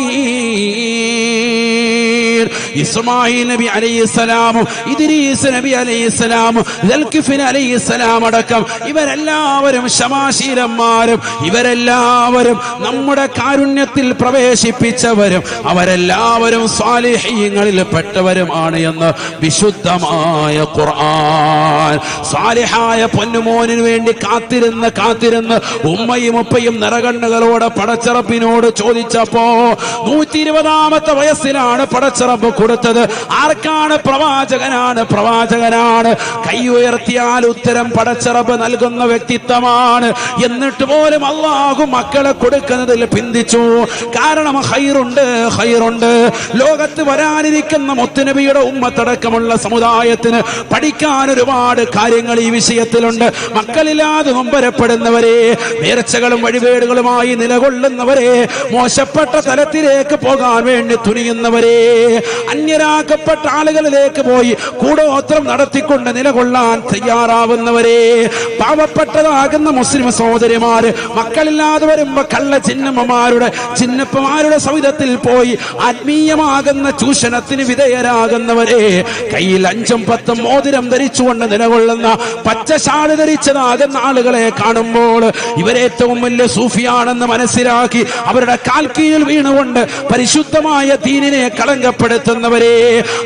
الصالحين. ഇസ്മായിൽ നബി അലൈഹിസ്സലാമും ഇദ്രീസ് നബി അലൈഹിസ്സലാമും ദൽകിഫിൽ അലൈഹിസ്സലാം അടക്കം ഇവരെല്ലാവരും ക്ഷമാശീലന്മാരും ഇവരെല്ലാവരും നമ്മുടെ കാരുണ്യത്തിൽ പ്രവേശിപ്പിച്ചവരും അവരെല്ലാവരും സാലിഹീങ്ങളിൽ പെട്ടവരുമാണ് എന്ന് വിശുദ്ധമായ ഖുർആൻ. സാലിഹായ പൊന്നുമോനിന് വേണ്ടി കാത്തിരുന്ന് ഉമ്മയും ഉപ്പയും നിറകണ്ണുകളോടെ പടച്ചറപ്പിനോട് ചോദിച്ചപ്പോ 120ാമത്തെ വയസ്സിലാണ് പടച്ചറപ്പ് കൊടുത്തത്? ആർക്കാണ്? പ്രവാചകനാണ്. കൈ ഉയർത്തിയാൽ ഉത്തരം പടച്ചറബ് നൽകുന്ന വ്യക്തിത്വമാണ്. എന്നിട്ട് പോലും അള്ളാഹു മക്കളെ കൊടുക്കുന്നതിൽ പിന്തിച്ചു. കാരണം ഹൈറുണ്ട്. ലോകത്ത് വരാനിരിക്കുന്ന മുത്തുനബിയുടെ ഉമ്മത്തടക്കമുള്ള സമുദായത്തിന് പഠിക്കാൻ ഒരുപാട് കാര്യങ്ങൾ ഈ വിഷയത്തിലുണ്ട്. മക്കളില്ലാതെ നൊമ്പരപ്പെടുന്നവരെ, നേർച്ചകളും വഴിപാടുകളുമായി നിലകൊള്ളുന്നവരെ, മോശപ്പെട്ട തലത്തിലേക്ക് പോകാൻ വേണ്ടി തുനിയുന്നവരെ, അന്യരാക്കപ്പെട്ട ആളുകളിലേക്ക് പോയി കൂടോത്രം നടത്തിക്കൊണ്ട് നിലകൊള്ളാൻ തയ്യാറാവുന്നവരെ, പാവപ്പെട്ടതാകുന്ന മുസ്ലിം സഹോദരിമാര് മക്കളില്ലാതെ വരുമ്പോ കള്ള ചിന്നപ്പമാരുടെ സവിധത്തിൽ പോയി ആത്മീയമാകുന്ന ചൂഷണത്തിന് വിധേയരാകുന്നവരെ, കയ്യിൽ 5ഉം 10ഉം മോതിരം ധരിച്ചുകൊണ്ട് നിലകൊള്ളുന്ന പച്ച ഷാൾ ധരിച്ചതാകുന്ന ആളുകളെ കാണുമ്പോൾ ഇവരേറ്റവും വലിയ സൂഫിയാണെന്ന് മനസ്സിലാക്കി അവരുടെ കാൽക്കീഴിൽ വീണുകൊണ്ട് പരിശുദ്ധമായ ദീനിനെ കളങ്കപ്പെടുത്തുന്നവരെ,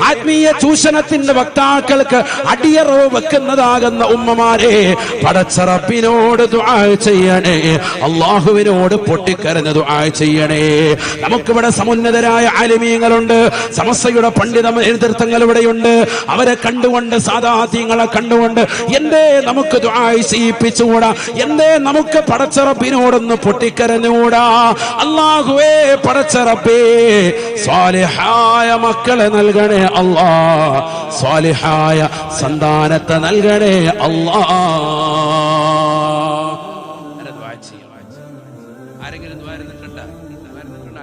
ആത്മീയ ചൂഷണത്തിന്റെ വക്താക്കൾക്ക് അടിയറവ് വെക്കുന്നതാകുന്ന ഉമ്മമാരെ, പടച്ച റബ്ബിനോട് ദുആ ചെയ്യണേ, അല്ലാഹുവിനോട് പൊട്ടിക്കരഞ്ഞ് ദുആ ചെയ്യണേ. നമുക്കിവിടെ സമുന്നതരായ ആലിമീങ്ങളുണ്ട്, സമസ്തയുടെ പണ്ഡിത നേതൃത്വങ്ങൾ ഇവിടെയുണ്ട്. അവരെ കണ്ടുകൊണ്ട്, സാദാത്യങ്ങളെ കണ്ടുകൊണ്ട് എന്തേ നമുക്ക് ദുആ ചെയ്യിപ്പിച്ചുകൂടാ? എന്തേ നമുക്ക് പടച്ച റബ്ബിനോടൊന്ന് പൊട്ടിക്കരഞ്ഞുകൂടാ? അല്ലാഹുവേ, പടച്ച റബ്ബേ, സ്വാലിഹായ മക്കളെ നൽകണേ അല്ലാ, സ്വാലിഹായ സന്താനത്തെ നൽകണേ അല്ലാ. ആരെങ്കിലും ദ്വാരന്നിട്ടുണ്ടോ?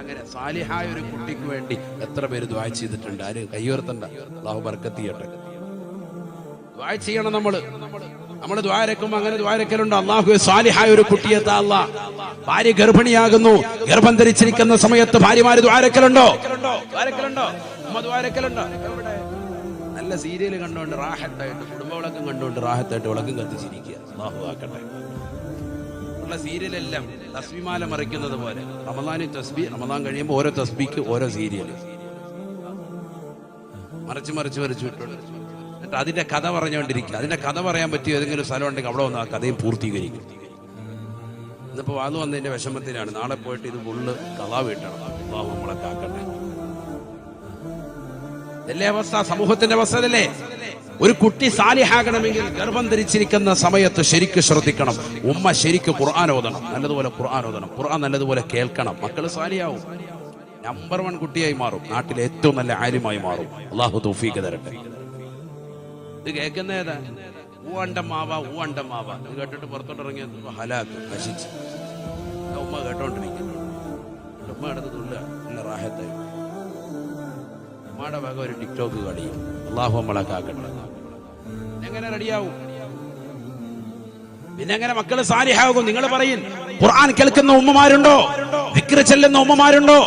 അങ്ങനെ സാലിഹായ ഒരു കുട്ടിക്ക് വേണ്ടി എത്ര പേര് ദ്വാ ചെയ്തിട്ടുണ്ട്? ആര് കയ്യോർത്തണ്ട? അല്ലാഹു ബർക്കത്ത് ചെയ്യട്ടെ. ദ്വാ ചെയ്യണം. നമ്മൾ ദ്വാരക്കുമ്പോ അങ്ങനെ ദ്വാരക്കലുണ്ട്. അല്ലാഹു സാലിഹായ ഒരു കുട്ടിയെ താ അല്ലാ. ഭാര്യ ഗർഭിണിയാകുന്നു, ഗർഭം ധരിച്ചിരിക്കുന്ന സമയത്ത് ഭാര്യമാര് ദ്വാരക്കലുണ്ടോ? അമ്മ ദ്വാരക്കലുണ്ടോ? എവിടെ? നല്ല സീരിയൽ കണ്ടുകൊണ്ട് റാഹത്തായിട്ട്, കുടുംബ വിളക്കം കണ്ടുകൊണ്ട് റാഹത്തായിട്ട് വിളക്കം കത്തിച്ചിരിക്കുക. അല്ലാഹു ആക്കട്ടെ. ഉള്ള സീരിയലെല്ലാം തസ്ബീമാല മറിക്കുന്നത് പോലെ റമദാനിൽ തസ്ബീ, റമദാൻ കഴിയുമ്പോൾ ഓരോ തസ്ബീക്ക് ഓരോ സീരിയൽ മറിച്ച് വിട്ടുണ്ട്. എന്നിട്ട് അതിന്റെ കഥ പറഞ്ഞുകൊണ്ടിരിക്കുക. അതിന്റെ കഥ പറയാൻ പറ്റിയ ഏതെങ്കിലും സ്ഥലം ഉണ്ടെങ്കിൽ അവിടെ വന്ന് ആ കഥയും പൂർത്തീകരിക്കും. ഇന്നിപ്പോ വാന്ന് വന്നതിന്റെ വിഷമത്തിലാണ്. നാളെ പോയിട്ട് ഇത് ഫുള്ള് കഥ വീട്ടണം. അല്ലാഹു നമ്മളെ കാക്കട്ടെ. ഇതല്ലേ അവസ്ഥ? സമൂഹത്തിന്റെ അവസ്ഥ അതല്ലേ? ഒരു കുട്ടി സാലിഹാകണമെങ്കിൽ ഗർഭം ധരിച്ചിരിക്കുന്ന സമയത്ത് ശരിക്ക് ശ്രദ്ധിക്കണം. ഉമ്മ ശരിക്ക് ഖുർആൻ ഓതണം, നല്ലതുപോലെ ഖുർആൻ ഓതണം, ഖുർആൻ നല്ലതുപോലെ കേൾക്കണം. മക്കള് സാലിയാവും, നമ്പർ 1 കുട്ടിയായി മാറും, നാട്ടിലെ ഏറ്റവും നല്ല ആലിമായി മാറും. അല്ലാഹു തൗഫീഖ് തരട്ടെ. ഇത് കേൾക്കുന്ന ഏതാ? ഊവണ്ടമാവ ഇത് കേട്ടിട്ട് പുറത്തോട്ടിറങ്ങിയ ഹലാക്ക് നശിച്ച് ഉമ്മ കേട്ടോണ്ടിരിക്കുന്നു. ഉമ്മ എടുത്ത് തുള്ളുക, നല്ല റാഹത്തായി. ഉമ്മയുടെ വക ഒരു ടിക്ടോക്ക് കളിയും. അല്ലാഹു നമ്മളെ കാക്കട്ടെ. എങ്ങനെ റെഡിയാവും? പിന്നെ എങ്ങനെ മക്കള് സാലിഹാകും? നിങ്ങൾ പറയും. ഖുർആൻ കേൾക്കുന്ന ഉമ്മമാരുണ്ടോ? ദിക്ർ ചെല്ലുന്ന ഉമ്മമാരുണ്ടോ?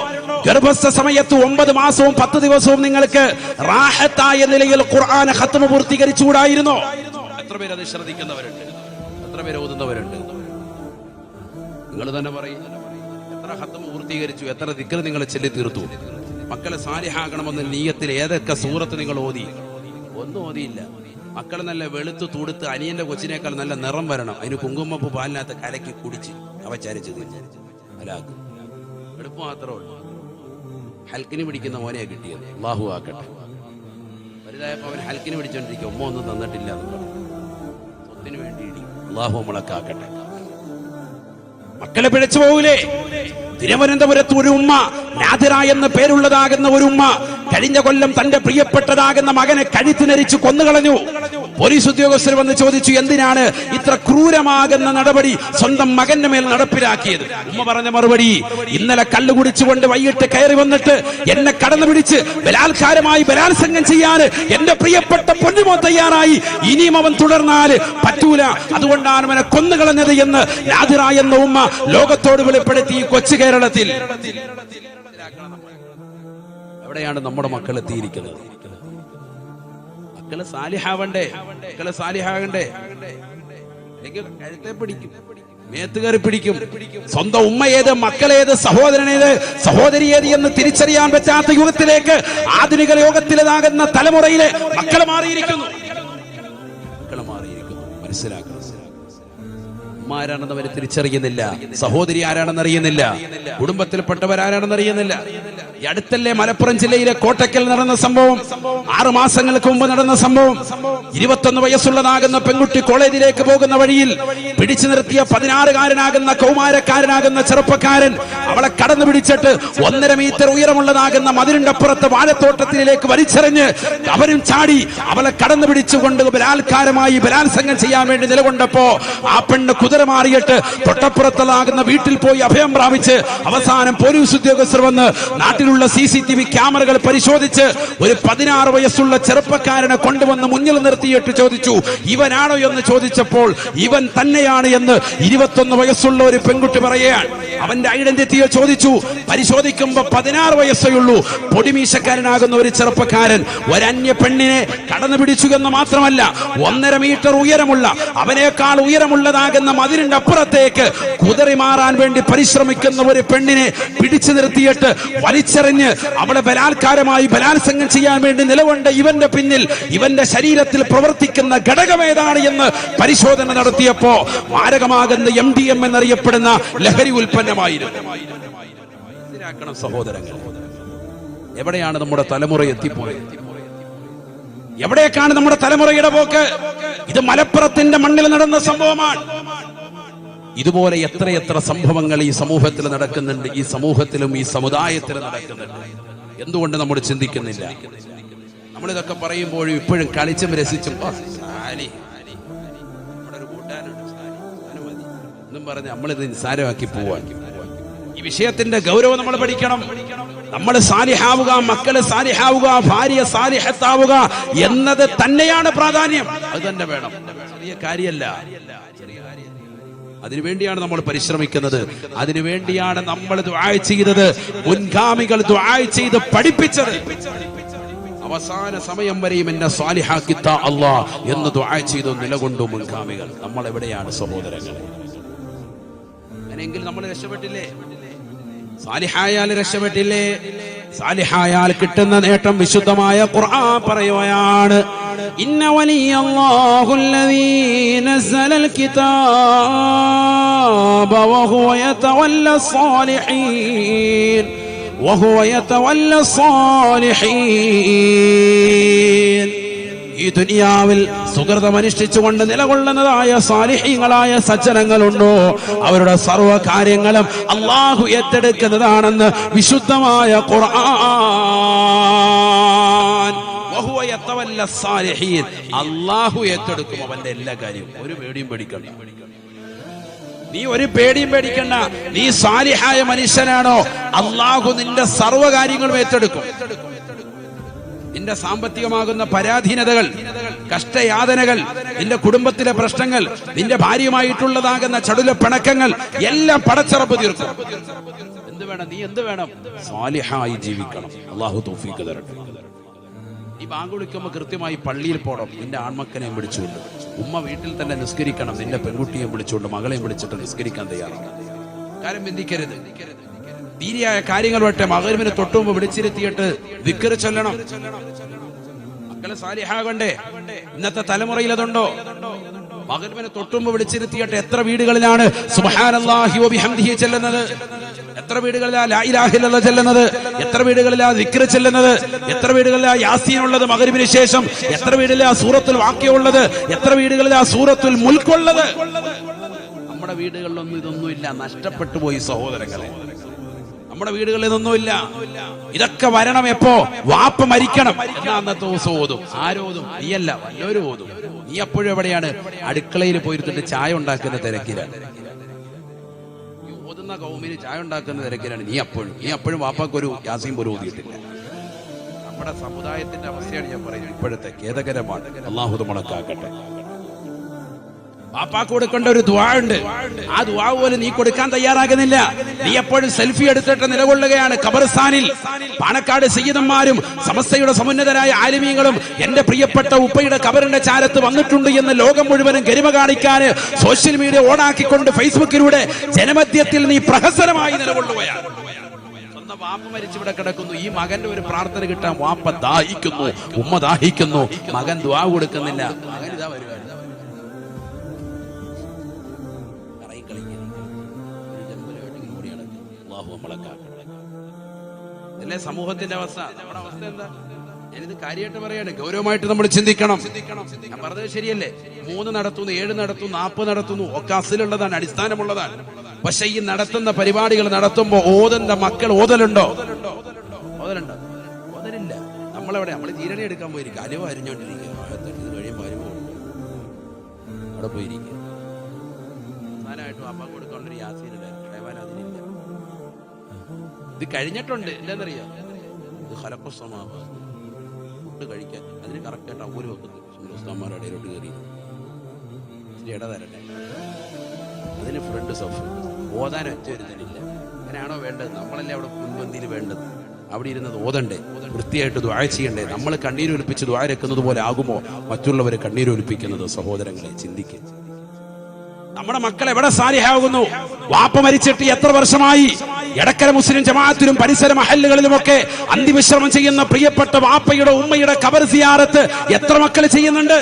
ഗർഭസ്ഥ സമയത്ത് 9 മാസവും 10 ദിവസവും നിങ്ങൾക്ക് റാഹത്തായ നിലയിൽ ഖുർആൻ ഖത്മ പൂർത്തീകരിച്ചുകൂടായിരുന്നോ? എത്ര പേര് അത് ശ്രദ്ധിക്കുന്നവരുണ്ട്? എത്ര പേര് ഓതുന്നവരുണ്ട്? നിങ്ങൾ തന്നെ പറയും. എത്ര ഖത്മ പൂർത്തീകരിച്ചു? എത്ര ദിക്ർ നിങ്ങൾ ചൊല്ലി തീർത്തു? മക്കളെ സാലിഹാകണമെന്ന നിയ്യത്തിൽ ഏതൊക്കെ സൂറത്ത് നിങ്ങൾ ഓതി? ഒന്നും ഓതിയില്ല. മക്കൾ നല്ല വെളുത്തു തുടുത്ത് അനിയന്റെ കൊച്ചിനേക്കാൾ നല്ല നിറം വരണം. അതിന് കുങ്കുമപ്പ് പാലിനകത്ത് കലക്കി കുടിച്ച് അവചരിച്ചത് അലാക്കും. എളുപ്പം മാത്രമേ ഉള്ളൂ. ഹൽക്കിന് പിടിക്കുന്ന മോനെയാ കിട്ടിയത്. അല്ലാഹു ആക്കട്ടെ. വലുതായപ്പോ അവൻ ഹൽക്കിന് പിടിച്ചോണ്ടിരിക്കും. ഉമ്മ ഒന്നും തന്നിട്ടില്ല എന്ന് പറഞ്ഞു. സ്വത്തിന് വേണ്ടി അല്ലാഹു നമ്മളെ കാക്കട്ടെ. മക്കളെ പിഴച്ചു പോകൂലേ? തിരുവനന്തപുരത്ത് ഒരു ഉമ്മ, നാദിറ എന്ന പേരുള്ളതാകുന്ന ഒരു ഉമ്മ, കഴിഞ്ഞ കൊല്ലം തന്റെ പ്രിയപ്പെട്ടതാകുന്ന മകനെ കഴുത്തിനരിച്ച് കൊന്നുകളഞ്ഞു. പോലീസ് ഉദ്യോഗസ്ഥർ വന്ന് ചോദിച്ചു, എന്തിനാണ് ഇത്ര ക്രൂരമാകുന്ന നടപടി സ്വന്തം മകന്റെ മേൽ നടപ്പിലാക്കിയത്? ഉമ്മ പറഞ്ഞ മറുപടി, ഇന്നലെ കള്ളു കുടിച്ചുകൊണ്ട് വൈകിട്ട് കയറി വന്നിട്ട് എന്നെ കടന്നു പിടിച്ച് ബലാത്കാരമായി ബലാത്സംഗം ചെയ്യാൻ എന്റെ പ്രിയപ്പെട്ട പൊന്നുമോ തയ്യാറായി. ഇനിയും അവൻ തുടർന്നാല് പറ്റൂല, അതുകൊണ്ടാണ് അവനെ കൊന്നുകളഞ്ഞത് എന്ന് നാദിറ എന്ന ഉമ്മ ലോകത്തോട് വെളിപ്പെടുത്തി. കൊച്ചു കേരളത്തിൽ എവിടെയാണ് നമ്മുടെ മക്കൾ എത്തിയിരിക്കുന്നത്? മക്കള് സാലിഹാവണ്ടേ? മക്കള് സാലിഹാകണ്ടേ? അല്ലെങ്കിൽ കഴുത്തെ പിടിക്കും, മേത്തുകയറി പിടിക്കും. സ്വന്തം ഉമ്മ ഏത്, മക്കളേത്, സഹോദരനേത്, സഹോദരി ഏത് എന്ന് തിരിച്ചറിയാൻ പറ്റാത്ത യുഗത്തിലേക്ക്, ആധുനിക യുഗത്തിലേതാകുന്ന തലമുറയിലെ മക്കൾ മാറിയിരിക്കുന്നു. മനസ്സിലാക്കണം. ഉമ്മ ആരാണെന്ന് അവർ തിരിച്ചറിയുന്നില്ല, സഹോദരി ആരാണെന്ന് അറിയുന്നില്ല, കുടുംബത്തിൽപ്പെട്ടവരാരാണെന്ന് അറിയുന്നില്ല. ഈ അടുത്തല്ലേ മലപ്പുറം ജില്ലയിലെ കോട്ടക്കൽ നടന്ന സംഭവം, 6 മാസങ്ങൾക്ക് മുമ്പ് നടന്ന സംഭവം. 21 വയസ്സുള്ളതാകുന്ന പെൺകുട്ടി കോളേജിലേക്ക് പോകുന്ന വഴിയിൽ പിടിച്ചു നിർത്തിയ 16-കാരനാകുന്ന കൗമാരക്കാരനാകുന്ന ചെറുപ്പക്കാരൻ അവളെ കടന്നു പിടിച്ചിട്ട് 1.5 മീറ്റർ ഉയരമുള്ളതാകുന്ന മതിലിന്റെ അപ്പുറത്ത് വാഴത്തോട്ടത്തിലേക്ക് വലിച്ചെറിഞ്ഞ് അവരും ചാടി അവളെ കടന്നു പിടിച്ചുകൊണ്ട് ബലാത്കാരമായി ബലാത്സംഗം ചെയ്യാൻ വേണ്ടി നിലകൊണ്ടപ്പോ ആ പെണ്ണ് കുതിര മാറിയിട്ട് തൊട്ടപ്പുറത്തുള്ളതാകുന്ന വീട്ടിൽ പോയി അഭയം പ്രാപിച്ച് അവസാനം പോലീസ് ഉദ്യോഗസ്ഥർ വന്ന് നാട്ടിലുള്ള CCTV ക്യാമറകൾ പരിശോധിച്ച് ഒരു 16 വയസ്സുള്ള ചെറുപ്പക്കാരനെ കൊണ്ടുവന്ന് മുന്നിൽ നിർത്തിയിട്ട് ചോദിച്ചു, ഇവനാണോ എന്ന് ചോദിച്ചപ്പോൾ ഇവൻ തന്നെയാണ് എന്ന് 21 വയസ്സുള്ള ഒരു പെൺകുട്ടി പറയുകയാണ്. അവന്റെ ഐഡന്റിറ്റിയെ ചോദിച്ചു, പരിശോധിക്കുമ്പോ 16 വയസ്സേ ഉള്ളൂ. പൊടിമീശക്കാരനാകുന്ന ഒരു ചെറുപ്പക്കാരൻ ഒരന്യ പെണ്ണിനെ കടന്നു പിടിച്ചു എന്ന് മാത്രമല്ല 1.5 മീറ്റർ ഉയരമുള്ള അവനേക്കാൾ ഉയരമുള്ളതാകുന്ന മതിലിന്റെ അപ്പുറത്തേക്ക് കുതിറി മാറാൻ വേണ്ടി പരിശ്രമിക്കുന്ന ഒരു പെണ്ണിനെ പിടിച്ചു നിർത്തിയിട്ട് വലിച്ചെറിഞ്ഞ് അവളെ ബലാത്കാരമായി ബലാത്സംഗം ചെയ്യാൻ വേണ്ടി നിലകൊണ്ട ഇവന്റെ പിന്നിൽ ഇവന്റെ ശരീരത്തിൽ പ്രവർത്തിക്കുന്ന ഘടകമേതാണ് എന്ന് പരിശോധന നടത്തിയപ്പോ മാരകമാകുന്ന MDM എന്നറിയപ്പെടുന്ന ലഹരി ഉൽപ്പന്നമായിരുന്നു. മനസ്സിലാക്കണം സഹോദരങ്ങൾ, എവിടെയാണ് നമ്മുടെ തലമുറ എത്തിപ്പോയത്? എവിടേക്കാണ് നമ്മുടെ തലമുറയുടെ പോക്ക്? ഇത് മലപ്പുറത്തിന്റെ മണ്ണിൽ നടന്ന സംഭവമാണ്. ഇതുപോലെ എത്രയെത്ര സംഭവങ്ങൾ ഈ സമൂഹത്തിൽ നടക്കുന്നുണ്ട്, ഈ സമൂഹത്തിലും ഈ സമുദായത്തിലും നടക്കുന്നുണ്ട്. എന്തുകൊണ്ട് നമ്മൾ ചിന്തിക്കുന്നില്ല? നമ്മളിതൊക്കെ പറയുമ്പോഴും ഇപ്പോഴും കളിച്ചും രസിച്ചും എന്നും പറഞ്ഞ് നമ്മളിത് നിസ്സാരമാക്കി പോവാൻ. ഈ വിഷയത്തിന്റെ ഗൗരവം നമ്മൾ പഠിക്കണം. നമ്മൾ സാലിഹാവുക, മക്കള് സാലിഹാവുക, ഭാര്യ സാലിഹത്താവുക എന്നത് തന്നെയാണ് പ്രാധാന്യം. അത് തന്നെ വേണം, ചെറിയ കാര്യമല്ല. അതിനുവേണ്ടിയാണ് നമ്മൾ പരിശ്രമിക്കുന്നത്, അതിനുവേണ്ടിയാണ് നമ്മൾ ദുആ ചെയ്തത്, മുൻഗാമികൾ ദുആ ചെയ്ത് പഠിപ്പിച്ചത്. അവസാന സമയം വരെയും എന്നെ സാലിഹാക്കിത്ത അല്ലാഹ് എന്ന് ദുആ ചെയ്തു നിലകൊണ്ടു മുൻഗാമികൾ. നമ്മൾ എവിടെയാണ് സഹോദരങ്ങൾ? അങ്ങനെയെങ്കിൽ നമ്മൾ രക്ഷപ്പെട്ടില്ലേ? സാലിഹായാൽ രക്ഷപ്പെട്ടില്ലേ? സാലിഹായാൽ കിട്ടുന്ന നേട്ടം വിശുദ്ധമായ ഖുർആൻ പറയുകയാണ്, ഇന്ന വലിയല്ലാഹുല്ലദീ നസ്സലൽ കിതാബ വഹുവ യതവല്ല സ്സാലിഹീൻ. ഈ ദുനിയാവിൽ സുഹൃതമനുഷ്ഠിച്ചുകൊണ്ട് നിലകൊള്ളുന്നതായ സാലിഹീങ്ങളായ സജ്ജനങ്ങളുണ്ടോ, അവരുടെ സർവ്വ കാര്യങ്ങളും അള്ളാഹു ഏറ്റെടുക്കുന്നതാണെന്ന് വിശുദ്ധമായ ഖുർആൻ. വഹുവ യതവല്ല സ്സാലിഹീൻ. അള്ളാഹു ഏറ്റെടുക്കും അവന്റെ എല്ലാ കാര്യവും. ഒരു പേടിയും പേടിക്കണ്ട, നീ ഒരു പേടിയും പേടിക്കണ്ട. നീ സാലിഹായ മനുഷ്യനാണോ, അള്ളാഹു നിന്റെ സർവ്വ കാര്യങ്ങളും ഏറ്റെടുക്കും. നിന്റെ സാമ്പത്തികമാകുന്ന പരാധീനതകൾ, കഷ്ടയാതനകൾ, നിന്റെ കുടുംബത്തിലെ പ്രശ്നങ്ങൾ, നിന്റെ ഭാര്യയുമായിട്ടുള്ളതാകുന്ന ചടുല പിണക്കങ്ങൾ എല്ലാം പടച്ചറപ്പ് തീർക്കും. എന്ത് വേണം? നീ എന്ത് വേണം? സാലിഹായി ജീവിക്കണം. അള്ളാഹു തൗഫീഖ് തരട്ടെ. ഈ ബാങ്ക് വിളിക്കുമ്പോൾ കൃത്യമായി പള്ളിയിൽ പോകണം. നിന്റെ ആൺമക്കനെയും വിളിച്ചുകൊണ്ട്, ഉമ്മ വീട്ടിൽ തന്നെ നിസ്കരിക്കണം. നിന്റെ പെൺകുട്ടിയെയും വിളിച്ചുകൊണ്ട്, മകളെയും വിളിച്ചിട്ട് നിസ്കരിക്കാൻ തയ്യാറാണ്. കാര്യം ബന്ധിക്കരുത്. ദീനിയായ കാര്യങ്ങൾ വട്ടെ മഗ്‌രിബിന് തൊട്ടുമുമ്പ് വിളിച്ചിരുത്തിയിട്ട് ദിക്ർ ചൊല്ലണം. മക്കളെ സാലിഹാകണ്ടേ? ഇന്നത്തെ തലമുറയിൽ അതുണ്ടോ? മഗ്‌രിബിന് തൊട്ടുമുമ്പ് വിളിച്ചിരുത്തിയിട്ട് എത്ര വീടുകളിലാണ് സുബ്ഹാനല്ലാഹി വബിഹംദിഹി ചെല്ലുന്നത്? എത്ര വീടുകളിലാ ലാ ഇലാഹ ഇല്ലല്ലാഹ് ചെല്ലുന്നത്? എത്ര വീടുകളിലാ ദിക്ർ ചെല്ലുന്നത്? എത്ര വീടുകളിലാ യാസീൻ ഉള്ളത് മഗ്‌രിബിന് ശേഷം? എത്ര വീടുകളിലാ സൂറത്തുൽ വാഖിയ ഉള്ളത്? എത്ര വീടുകളിലാ സൂറത്തുൽ മുൽക്ക് ഉള്ളത്? നമ്മുടെ വീടുകളിലൊന്നും ഇതൊന്നുമില്ല. നഷ്ടപ്പെട്ടു പോയി സഹോദരങ്ങളെ. നമ്മുടെ വീടുകളിൽ ഇതൊന്നുമില്ല. ഇതൊക്കെ വരണം എപ്പോ? വാപ്പ മരിക്കണം എന്നാ അന്നത്തെ ദിവസം ഓതും. ആരോതും? നീയല്ല, വല്ലവരും ഓതും. നീ എപ്പോഴും എവിടെയാണ്? അടുക്കളയിൽ പോയിരുന്നിട്ട് ചായ ഉണ്ടാക്കുന്ന തിരക്കിലാണ്. ഓതുന്ന കൗമിന് ചായ ഉണ്ടാക്കുന്ന തിരക്കിലാണ് നീ എപ്പോഴും വാപ്പാക്കൊരു യാസീൻ പോലും ഓതിയിട്ടില്ല. നമ്മുടെ സമുദായത്തിന്റെ അവസ്ഥയാണ് ഞാൻ പറയുന്നത്. ഇപ്പോഴത്തെ ഖേദകരമാണ്. അല്ലാഹു നമ്മളെ കാക്കട്ടെ. വാപ്പാക്ക് കൊടുക്കേണ്ട ഒരു ദുആ ഉണ്ട്. ആ ദുആ പോലും നീ കൊടുക്കാൻ തയ്യാറാകുന്നില്ല. നീ എപ്പോഴും സെൽഫി എടുത്തിട്ട് നിലകൊള്ളുകയാണ് ഖബർസ്ഥാനിൽ. പാണക്കാട് സയ്യിദന്മാരും സമസ്തയുടെ സമുന്നതരായ ആലിമീങ്ങളും എന്റെ പ്രിയപ്പെട്ട ഉപ്പയുടെ ഖബറിന്റെ ചാരത്ത് വന്നിട്ടുണ്ട് എന്ന് ലോകം മുഴുവനും ഗരിമ കാണിക്കാൻ സോഷ്യൽ മീഡിയ ഓണാക്കിക്കൊണ്ട് ഫേസ്ബുക്കിലൂടെ ജനമധ്യത്തിൽ നീ പ്രഹസനമായി നിലകൊള്ളുകയാണ്. സ്വന്തം വാപ്പ മരിച്ചിവിടെ കിടക്കുന്നു. ഈ മകന്റെ ഒരു പ്രാർത്ഥന കിട്ടാൻ വാപ്പ ദാഹിക്കുന്നു, ഉമ്മ ദാഹിക്കുന്നു. മകൻ ദുആ കൊടുക്കുന്നില്ല. മകൻ ഇതാ വരുവാണ്. അല്ലേ സമൂഹത്തിന്റെ അവസ്ഥ? നമ്മുടെ അവസ്ഥ എന്താ? ഞാനിത് കാര്യമായിട്ട് പറയാണ്, ഗൗരവമായിട്ട് നമ്മൾ ചിന്തിക്കണം. ഞാൻ പറഞ്ഞത് ശരിയല്ലേ? 3 നടത്തുന്നു, 7 നടത്തുന്നു, 40 നടത്തുന്നു, ഒക്കെ അസിലുള്ളതാണ്, അടിസ്ഥാനമുള്ളതാണ്. പക്ഷെ ഈ നടത്തുന്ന പരിപാടികൾ നടത്തുമ്പോ ഓതന്റെ മക്കൾ ഓതലുണ്ടോ? ഓതലില്ല. നമ്മളെവിടെ? നമ്മൾ ജീരണി എടുക്കാൻ പോയിരിക്കും, അലുവ അരിഞ്ഞോണ്ടിരിക്കുക, ഇത് കഴിയുമ്പോൾ അലുവ അവിടെ പോയിരിക്കുക. അവസാനമായിട്ടും അമ്മ കൊടുക്കൊണ്ടൊരു യാസീനില്ല, അതിനില്ല. ഇത് കഴിഞ്ഞിട്ടുണ്ട്, എന്താണെന്നറിയാം? ഇത് ഹലപ്പുസ്തമാ ഫുഡ് കഴിക്കാൻ അതിന് കറക്റ്റായിട്ട് അവര് വെക്കുന്നു. സുന്ദരസ്താന്മാരുടെ ഇടയിലോട്ട് കയറി ഇട തരട്ടെ, അതിന് ഫ്രണ്ട് സഫ് ഓതാൻ ഒറ്റ ഒരുത്തനില്ല. അങ്ങനെയാണോ വേണ്ടത്? നമ്മളല്ലേ അവിടെ മുൻപന്തിയിൽ വേണ്ടത്? അവിടെ ഇരുന്നത് ഓതണ്ടേ, വൃത്തിയായിട്ട് ദുആ ചെയ്യണ്ടേ? നമ്മൾ കണ്ണീരൊലിപ്പിച്ച് ദുആ രക്കുന്നത് പോലെ ആകുമോ മറ്റുള്ളവരെ കണ്ണീരൊലിപ്പിക്കുന്നത്? സഹോദരങ്ങളെ, ചിന്തിക്കുക. നമ്മുടെ മക്കൾ എവിടെ സാലിഹാകുന്നു? വാപ്പ മരിച്ചിട്ട് എത്ര വർഷമായി? എടക്കര മുസ്ലിം ജമാഅത്തിലും പരിസര മഹല്ലുകളിലുമൊക്കെ അന്തിവിശ്രമം ചെയ്യുന്ന പ്രിയപ്പെട്ട വാപ്പയുടെ ഉമ്മയുടെ ഖബർ സിയാറത്ത് എത്ര മക്കൾ ചെയ്യുന്നുണ്ട്?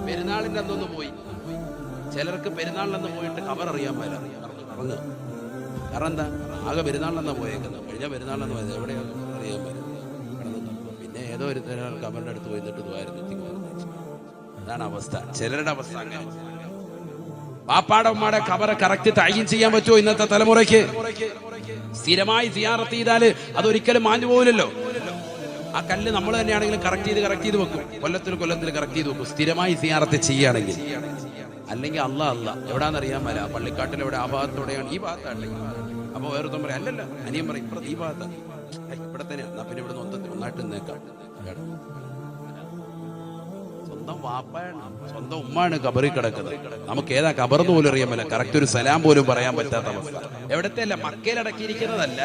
പെരുന്നാളിന്റെ അന്നൊന്ന് പോയി, ചിലർക്ക് പെരുന്നാളിനന്ന് പോയിട്ട് ഖബർ അറിയാൻ പറ്റില്ല. കാരണം എന്താ? ആകെ പെരുന്നാളിനന്നാ പോയേക്കുന്നത്, കഴിഞ്ഞ പെരുന്നാളിനന്ന് പോയത് എവിടെയാണ് അറിയാൻ പറ്റില്ല. പിന്നെ ഏതോ ഒരു ഖബറിന്റെ അടുത്ത് പോയിട്ട് ദ്വാരത്തി. അതാണ് അവസ്ഥ, ചിലരുടെ അവസ്ഥ അങ്ങനെ. പാപ്പാടെ ഉമ്മാടെ ഖബറ് കറക്റ്റ് തഅയീൻ ചെയ്യാൻ പറ്റുമോ ഇന്നത്തെ തലമുറയ്ക്ക്? സ്ഥിരമായി സിയാറത്ത് ചെയ്താല് അതൊരിക്കലും മാഞ്ഞു പോകില്ലല്ലോ. ആ കല്ല് നമ്മൾ തന്നെയാണെങ്കിലും കറക്റ്റ് ചെയ്ത് വെക്കും, കൊല്ലത്തിൽ കറക്റ്റ് ചെയ്ത് വെക്കും, സ്ഥിരമായി സിയാറത്ത് ചെയ്യുകയാണെങ്കിൽ. അല്ലെങ്കിൽ അല്ല എവിടാന്നറിയാൻ പല പള്ളിക്കാട്ടിൽ എവിടെ, ആ ഭാഗത്തോടെയാണ്, ഈ ഭാഗത്താണെങ്കിൽ. അപ്പൊ വേറൊന്നും പറയാം, അല്ലല്ല അനിയൻ പറയും ഇപ്പുറത്ത് ഈ ഭാഗത്താണ്, ഇവിടെ തന്നെയാണ്, എന്നാ പിന്നെ ഇവിടെ ഒന്നായിട്ട് നിന്നേക്കാം. സ്വന്തം വാപ്പയാണ്, സ്വന്തം ഉമ്മാണ് ഖബറിൽ കിടക്കുന്നത്. നമുക്ക് ഏതാ ഖബറെന്ന് പോലും അറിയാൻ പറ്റില്ല, കറക്റ്റ് ഒരു സലാം പോലും പറയാൻ പറ്റാത്ത അവസ്ഥ. എവിടത്തെ അല്ല, മക്കയിലടക്കിയിരിക്കുന്നതല്ല,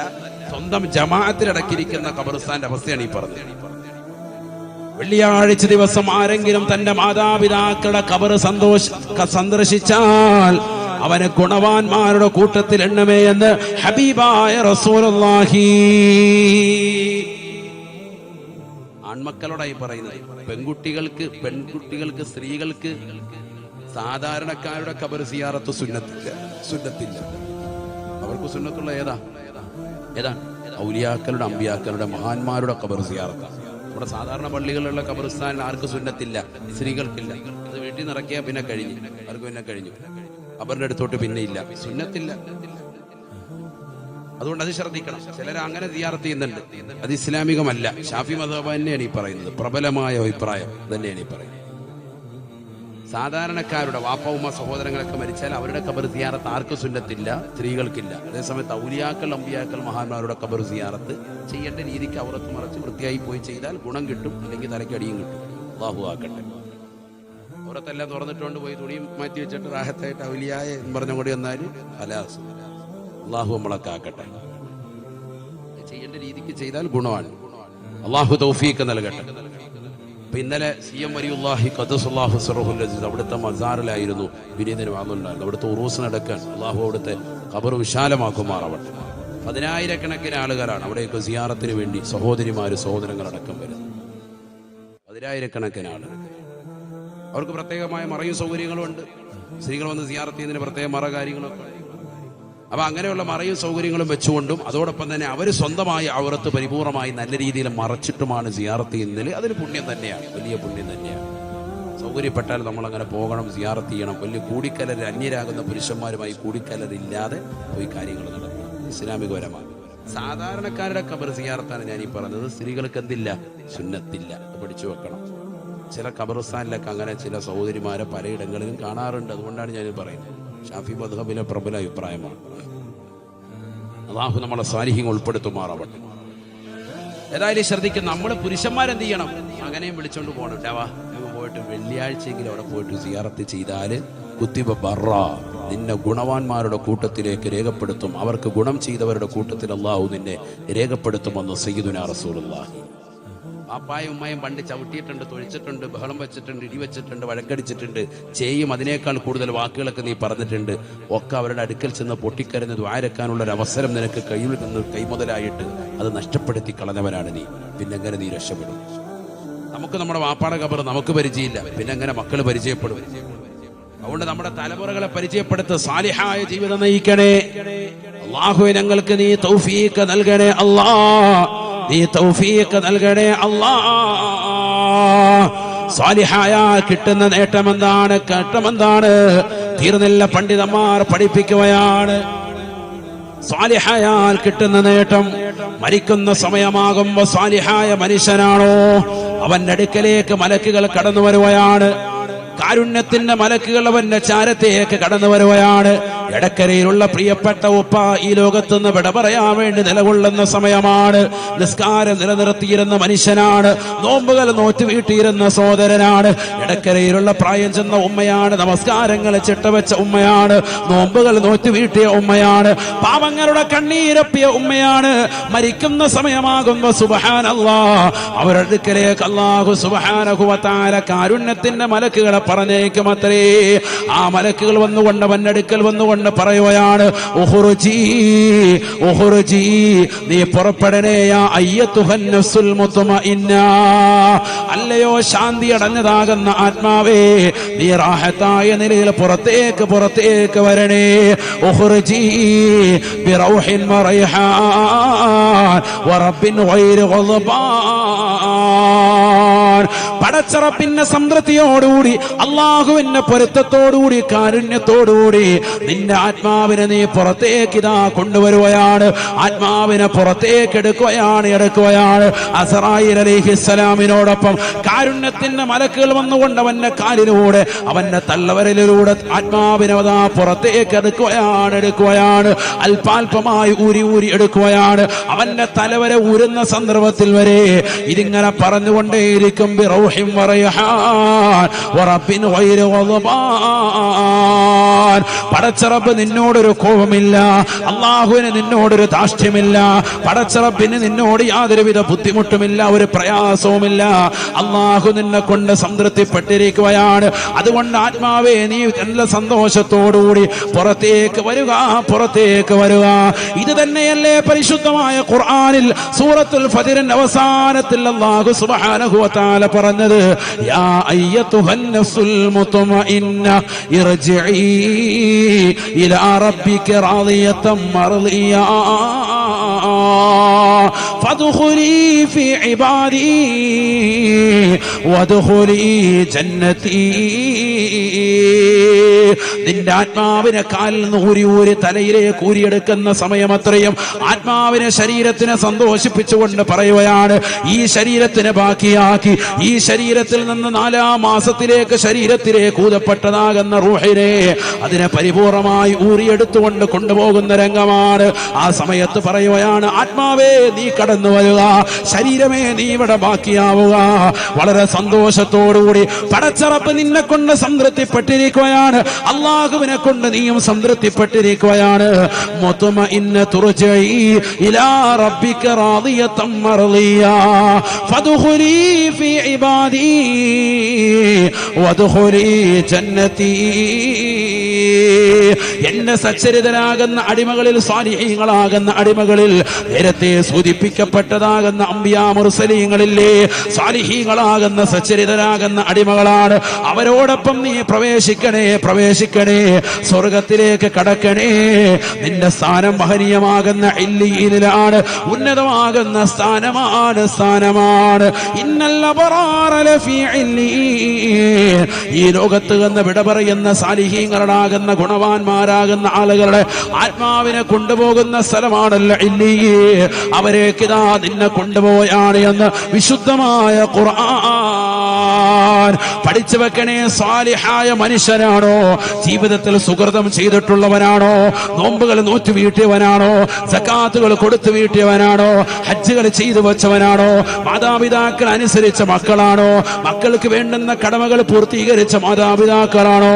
സ്വന്തം ജമാഅത്തിലടക്കിയിരിക്കുന്ന ഖബറിസ്ഥാന്റെ അവസ്ഥയാണ് ഈ പറഞ്ഞത്. വെള്ളിയാഴ്ച ദിവസം ആരെങ്കിലും തന്റെ മാതാപിതാക്കളുടെ ഖബർ സന്ദർശിച്ചാൽ അവന് ഗുണവാന്മാരുടെ കൂട്ടത്തിൽ എണ്ണമേ എന്ന് ഹബീബായ റസൂലുള്ളാഹി. ആൺമക്കളോടായി പറയുന്നത്. പെൺകുട്ടികൾക്ക് സ്ത്രീകൾക്ക് സാധാരണക്കാരുടെ ഖബർ സിയാറത്ത് സുന്നത്തില്ല. അവർക്ക് സുന്നത്തുള്ള ഏതാണ്? ഔലിയാക്കളുടെ, അമ്പിയാക്കളുടെ, മഹാന്മാരുടെ ഖബർ സിയാറത്താണ്. നമ്മുടെ സാധാരണ പള്ളികളിലുള്ള ഖബർസ്ഥാനിൽ ആർക്ക് സുന്നത്തില്ല, സ്ത്രീകൾക്കില്ല. അത് വീട്ടിൽ നിറക്കിയാൽ പിന്നെ കഴിഞ്ഞു, അവർക്ക് പിന്നെ കഴിഞ്ഞു. ഖബറിന്റെ അടുത്തോട്ട് പിന്നെ ഇല്ല, സുന്നത്തില്ല. അതുകൊണ്ട് അത് ശ്രദ്ധിക്കണം. ചിലർ അങ്ങനെ സിയാറത്ത് ചെയ്യുന്നുണ്ട്, അത് ഇസ്ലാമികമല്ല. ഷാഫി മദ്ഹബ് തന്നെയാണ് ഈ പറയുന്നത്, പ്രബലമായ അഭിപ്രായം തന്നെയാണ് ഈ പറയുന്നത്. സാധാരണക്കാരുടെ വാപ്പ ഉമ്മ സഹോദരങ്ങളൊക്കെ മരിച്ചാൽ അവരുടെ ഖബർ സിയാറത്ത് ആർക്ക് സുന്നത്തില്ല, സ്ത്രീകൾക്കില്ല. അതേസമയത്ത് ഔലിയാക്കൾ, അമ്പിയാക്കൾ, മഹാന്മാരുടെ ഖബർ സിയാറത്ത് ചെയ്യേണ്ട രീതിക്ക് അവറത്ത് മറച്ച് വൃത്തിയായി പോയി ചെയ്താൽ ഗുണം കിട്ടും, അല്ലെങ്കിൽ തലക്കടിയും കിട്ടും. അല്ലാഹു ആക്കട്ടെ. അവറത്തെല്ലാം തുറന്നിട്ടുകൊണ്ട് പോയി തുണിയും മാറ്റി വെച്ചിട്ട് റാഹത്തായിട്ട് ഔലിയായ എന്ന് പറഞ്ഞുകൂടി വന്നാൽ ഹലാസ്. അള്ളാഹു നമ്മളൊക്കെ ആക്കട്ടെ. ചെയ്യേണ്ട രീതിക്ക് ചെയ്താൽ ഗുണമാണ്. അള്ളാഹു തൗഫീഖ് നൽകട്ടെ. അപ്പൊ ഇന്നലെ CM വലിയുല്ലാഹി ഖദ്ദസല്ലാഹു സിറഹുൽ അസീസ് അവിടുത്തെ മസാറിലായിരുന്നു വിനീതന് വാങ്ങുന്നുണ്ടായിരുന്നു. അവിടുത്തെ ഉറൂസ് നടക്കാൻ അള്ളാഹു അവിടുത്തെ ഖബർ വിശാലമാക്കുമാറാവട്ടെ. 10,000-കണക്കിന് ആളുകളാണ് അവിടെയൊക്കെ സിയാറത്തിന് വേണ്ടി സഹോദരിമാര് സഹോദരങ്ങളടക്കം വരുന്നത്. 10,000-കണക്കിന് ആളുകൾ. അവർക്ക് പ്രത്യേകമായ മറയും സൗകര്യങ്ങളുണ്ട്. സ്ത്രീകൾ വന്ന് സിയാറത്ത് ചെയ്യുന്നതിന് പ്രത്യേക മറ കാര്യങ്ങളൊക്കെ. അപ്പൊ അങ്ങനെയുള്ള മറയും സൗകര്യങ്ങളും വെച്ചുകൊണ്ടും അതോടൊപ്പം തന്നെ അവർ സ്വന്തമായി ഔറത്ത് പരിപൂർണമായി നല്ല രീതിയിൽ മറച്ചിട്ടുമാണ് സിയാറത്ത് ചെയ്യുന്നതിൽ അതൊരു പുണ്യം തന്നെയാണ്, വലിയ പുണ്യം തന്നെയാണ്. സൗകര്യപ്പെട്ടാൽ നമ്മളങ്ങനെ പോകണം, സിയാറത്ത് ചെയ്യണം. വലിയ കൂടിക്കലർ, അന്യരാകുന്ന പുരുഷന്മാരുമായി കൂടിക്കലറില്ലാതെ പോയി കാര്യങ്ങൾ നടക്കണം, ഇസ്ലാമികപരമാണ്. സാധാരണക്കാരുടെ ഖബർ സിയാറത്താണ് ഞാൻ ഈ പറഞ്ഞത്. സ്ത്രീകൾക്ക് എന്തില്ല, സുന്നത്തില്ല. അത് പഠിച്ചു വെക്കണം. ചില ഖബർസ്ഥാനിലൊക്കെ അങ്ങനെ ചില സഹോദരിമാരെ പലയിടങ്ങളിലും കാണാറുണ്ട്. അതുകൊണ്ടാണ് ഞാൻ പറയുന്നത്. ഷാഫി മദ്ഹബിലെ പ്രബല അഭിപ്രായമാണ്. അല്ലാഹു നമ്മളെ സാലിഹ്യങ്ങൾ ഉൾപ്പെടുത്തുമാറാവട്ടെ. ഏതായാലും ശ്രദ്ധിക്കണം, നമ്മൾ പുരുഷന്മാരെന്ത് ചെയ്യണം? അങ്ങനെയും വിളിച്ചോണ്ട് പോകണം. നമുക്ക് പോയിട്ട് വെള്ളിയാഴ്ചയെങ്കിലും അവിടെ പോയിട്ട് സിയാറത്ത് ചെയ്താല് കുത്തിബ ബറ, നിന്നെ ഗുണവാന്മാരുടെ കൂട്ടത്തിലേക്ക് രേഖപ്പെടുത്തും. അവർക്ക് ഗുണം ചെയ്തവരുടെ കൂട്ടത്തിൽ അല്ലാഹു നിന്നെ രേഖപ്പെടുത്തുമെന്ന് സയ്യിദുനാ റസൂലുള്ളാഹി. പാപ്പായും ഉമ്മയും പണ്ട് ചവിട്ടിയിട്ടുണ്ട്, തൊഴിച്ചിട്ടുണ്ട്, ബഹളം വെച്ചിട്ടുണ്ട്, ഇടിവെച്ചിട്ടുണ്ട്, വഴക്കടിച്ചിട്ടുണ്ട്, ചെയ്യും. അതിനേക്കാൾ കൂടുതൽ വാക്കുകളൊക്കെ നീ പറഞ്ഞിട്ടുണ്ട്. ഒക്കെ അവരുടെ അടുക്കൽ ചെന്ന് പൊട്ടിക്കരഞ്ഞ് ദ്വാരക്കാനുള്ളൊരു അവസരം നിനക്ക് കയ്യിൽ നിന്ന് കൈമുതലായിട്ട് അത് നഷ്ടപ്പെടുത്തി കളഞ്ഞവനാണ് നീ. പിന്നെങ്ങനെ നീ രക്ഷപ്പെടും? നമുക്ക് നമ്മുടെ വാപ്പാടെ ഖബർ നമുക്ക് പരിചയമില്ല, പിന്നെ എങ്ങനെ മക്കൾ പരിചയപ്പെടും? അതുകൊണ്ട് നമ്മുടെ തലമുറകളെ പരിചയപ്പെടുത്ത് സാലിഹായ ജീവിതം നയിക്കണേ. അല്ലാഹുവേ ഞങ്ങൾക്ക് നീ തൗഫീഖ് നൽകണേ അല്ലാ, നീ തൗഫീഖ് നൽകണേ അല്ലാ. സാലിഹായ കിട്ടുന്ന നേട്ടമെന്താണ്? തീർന്നില്ല. പണ്ഡിതന്മാർ പഠിപ്പിക്കുകയാണ്, സാലിഹായാൽ കിട്ടുന്ന നേട്ടം, മരിക്കുന്ന സമയമാകുമ്പോ സാലിഹായ മനുഷ്യനാണോ അവന്റെ അടുക്കലേക്ക് മലക്കുകൾ കടന്നു വരുകയാണ്. കാരുണ്യത്തിന്റെ മലക്കുകൾ അവന്റെ ചാരത്തേക്ക് കടന്നു വരുകയാണ്. എടക്കരയിലുള്ള പ്രിയപ്പെട്ട ഉപ്പ ഈ ലോകത്തുനിന്ന് വിട പറയാൻ വേണ്ടി നിലകൊള്ളുന്ന സമയമാണ്. നിസ്കാരം നിലനിർത്തിയിരുന്ന മനുഷ്യനാണ്, നോമ്പുകൾ നോറ്റ് വീട്ടിയിരുന്ന സഹോദരനാണ്. എടക്കരയിലുള്ള പ്രായം ചെന്ന ഉമ്മയാണ്, നമസ്കാരങ്ങൾ ചിട്ടവെച്ച ഉമ്മയാണ്, നോമ്പുകൾ നോറ്റ് വീട്ടിയ ഉമ്മയാണ്, പാവങ്ങളുടെ കണ്ണീരപ്പിയ ഉമ്മയാണ്. മരിക്കുന്ന സമയമാകുമ്പോ സുബ്ഹാനല്ലാഹ് അവരുടെ അടുക്കലേക്ക് അല്ലാഹു സുബ്ഹാനഹു വ തആല കാരുണ്യത്തിന്റെ മലക്കുകളെ പറഞ്ഞേക്കും അത്രേ. ആ മലക്കുകൾ വന്നുകൊണ്ട് അവന്റെ അടുക്കൽ വന്നുകൊണ്ട് പറയുകയാണ്, ഉഖ്റുജി നീ പുറപ്പെടണേ യാ അയ്യത്തുഹൻ നഫ്സുൽ മുത്മഇന്ന, അല്ലയോ ശാന്തി അടഞ്ഞതാകുന്ന ആത്മാവേ നീ റാഹത്തായ നിലയിൽ പുറത്തേക്ക് വരണേ. ഉഖ്റുജി ബിറൗഹിൻ വറൈഹാൻ വറബ്ബിൻ ഗൈരി ഗളബാൻ. പടച്ചറപ്പിന്റെ സംതൃപ്തിയോടുകൂടി, അള്ളാഹുവിന്റെ പൊരുത്തത്തോടുകൂടി, കാരുണ്യത്തോടുകൂടി നിന്റെ ആത്മാവിനെ നീ പുറത്തേക്ക് ഇതാ കൊണ്ടുവരുകയാണ്. ആത്മാവിനെ പുറത്തേക്ക് എടുക്കുകയാണ്. അസ്റായീൽ അലൈഹിസ്സലാമിനോടൊപ്പം കാരുണ്യത്തിന്റെ മലക്കുകൾ വന്നുകൊണ്ട് അവന്റെ കാലിലൂടെ, അവന്റെ തള്ളവരലിലൂടെ ആത്മാവിനെ അതാ പുറത്തേക്ക് എടുക്കുകയാണ്. അല്പാൽപമായി ഊരി എടുക്കുകയാണ്. അവന്റെ തലവരെ ഊരുന്ന സന്ദർഭത്തിൽ വരെ ഇതിങ്ങനെ പറഞ്ഞുകൊണ്ടേയിരിക്കും, ബിറൗഹിൻ വറൈഹാൻ വറബ്ബിൻ ഗൈരി ഗളബാൻ. പടച്ചറബ് നിന്നോടൊരു കോപമില്ല, അള്ളാഹുവിന് നിന്നോടൊരു ധാർഷ്ട്യമില്ല, പടച്ചറബിന് നിന്നോട് യാതൊരുവിധ ബുദ്ധിമുട്ടുമില്ല, ഒരു പ്രയാസവുമില്ല. അള്ളാഹു നിന്നെ കൊണ്ട് സംതൃപ്തിപ്പെട്ടിരിക്കുകയാണ്. അതുകൊണ്ട് ആത്മാവേ നീ നല്ല സന്തോഷത്തോടുകൂടി പുറത്തേക്ക് വരിക. ഇത് തന്നെയല്ലേ പരിശുദ്ധമായ ഖുർആനിൽ സൂറത്തുൽ ഫജ്റിന്റെ അവസാനത്തിൽ അല്ലാഹു സുബ്ഹാനഹു വ തആല പറഞ്ഞത്, യാ അയ്യത്തുഹൻ നഫ്സുൽ മുത്മഇന്ന ഇർജിഇ ഇലാ റബ്ബിക റാദിയതൻ മർളിയ ഫദ്ഖുലി ഫീ ഇബാദി വദ്ഖുലി ജന്നതി. നിന്റെ ആത്മാവിനെ കാലിൽ നിന്ന് ഊരി തലയിലേക്ക് ഊരിയെടുക്കുന്ന സമയമത്രയും ആത്മാവിനെ, ശരീരത്തിനെ സന്തോഷിപ്പിച്ചുകൊണ്ട് പറയുകയാണ്, ഈ ശരീരത്തിനെ ബാക്കിയാക്കി, ഈ ശരീരത്തിൽ നിന്ന് 4-ാം മാസത്തിലേക്ക് ശരീരത്തിലേക്ക് ഊതപ്പെട്ടതാകുന്ന റൂഹിനെ അതിനെ പരിപൂർണമായി ഊരിയെടുത്തുകൊണ്ട് കൊണ്ടുപോകുന്ന രംഗമാണ്. ആ സമയത്ത് പറയുകയാണ്, ആത്മാവേ നീ കടന്നു വരിക, ശരീരമേ നീ ഇവിടെ ബാക്കിയാവുക. വളരെ സന്തോഷത്തോടുകൂടി പടച്ചറപ്പ് നിന്നെ കൊണ്ട് സംതൃപ്തിപ്പെട്ടിരിക്കുകയാണ്, അള്ളാഹുവിനെ കൊണ്ട് നീയും സംതൃപ്തിപ്പെട്ടിരിക്കുകയാണ്. മുത്മഇന്ന തുർജഇ ഇലാ റബ്ബിക റാദിയതൻ മർളിയ ഫദ്ഖുലി ഫീ ഇബാദി വദ്ഖുലി ജന്നതി. എന്നെ സച്ചരിതരാകുന്ന അടിമകളിൽ, സ്വാലിഹീങ്ങളാകുന്ന അടിമകളിൽ, നേരത്തെ സൂചിപ്പിക്കപ്പെട്ടതാകുന്ന അംബിയാ മുർസലീങ്ങളില്ലേ, സ്വാലിഹീങ്ങളാകുന്ന സച്ചരിതരാകുന്ന അടിമകളാണ്. അവരോടൊപ്പം നീ പ്രവേശിക്കണേ, സ്വർഗത്തിലേക്ക് കടക്കണേ. നിന്റെ സ്ഥാനം മഹനീയമാകുന്ന ഇല്ലിയിലാണ്, ഉന്നതമാകുന്ന സ്ഥാനമാണ്. ഇന്നൽ അബ്റാറ ലഫീ ഇല്ലീൻ. ഈ ലോകത്ത് നിന്ന് വിട പറയുന്ന സാലിഹീങ്ങളാകുന്ന ഗുണവാന്മാരാകുന്ന ആളുകളുടെ ആത്മാവിനെ കൊണ്ടുപോകുന്ന സ്ഥലമാണല്ലോ ഇല്ലീൻ. അവരേക്കിതാ നിന്നെ കൊണ്ടുപോയാണ് എന്ന് വിശുദ്ധമായ ഖുർആൻ. പഠിച്ചു വെക്കണേ, സാലിഹായ മനുഷ്യനാണോ, ജീവിതത്തിൽ സുകൃതം ചെയ്തിട്ടുള്ളവനാണോ, നോമ്പുകൾ നോറ്റു വീട്ടിയവനാണോ, സക്കാത്തുകൾ കൊടുത്തു വീട്ടിയവനാണോ, ഹജ്ജുകൾ ചെയ്തു വെച്ചവനാണോ, മാതാപിതാക്കൾ അനുസരിച്ച മക്കളാണോ, മക്കൾക്ക് വേണ്ടുന്ന കടമകൾ പൂർത്തീകരിച്ച മാതാപിതാക്കളാണോ,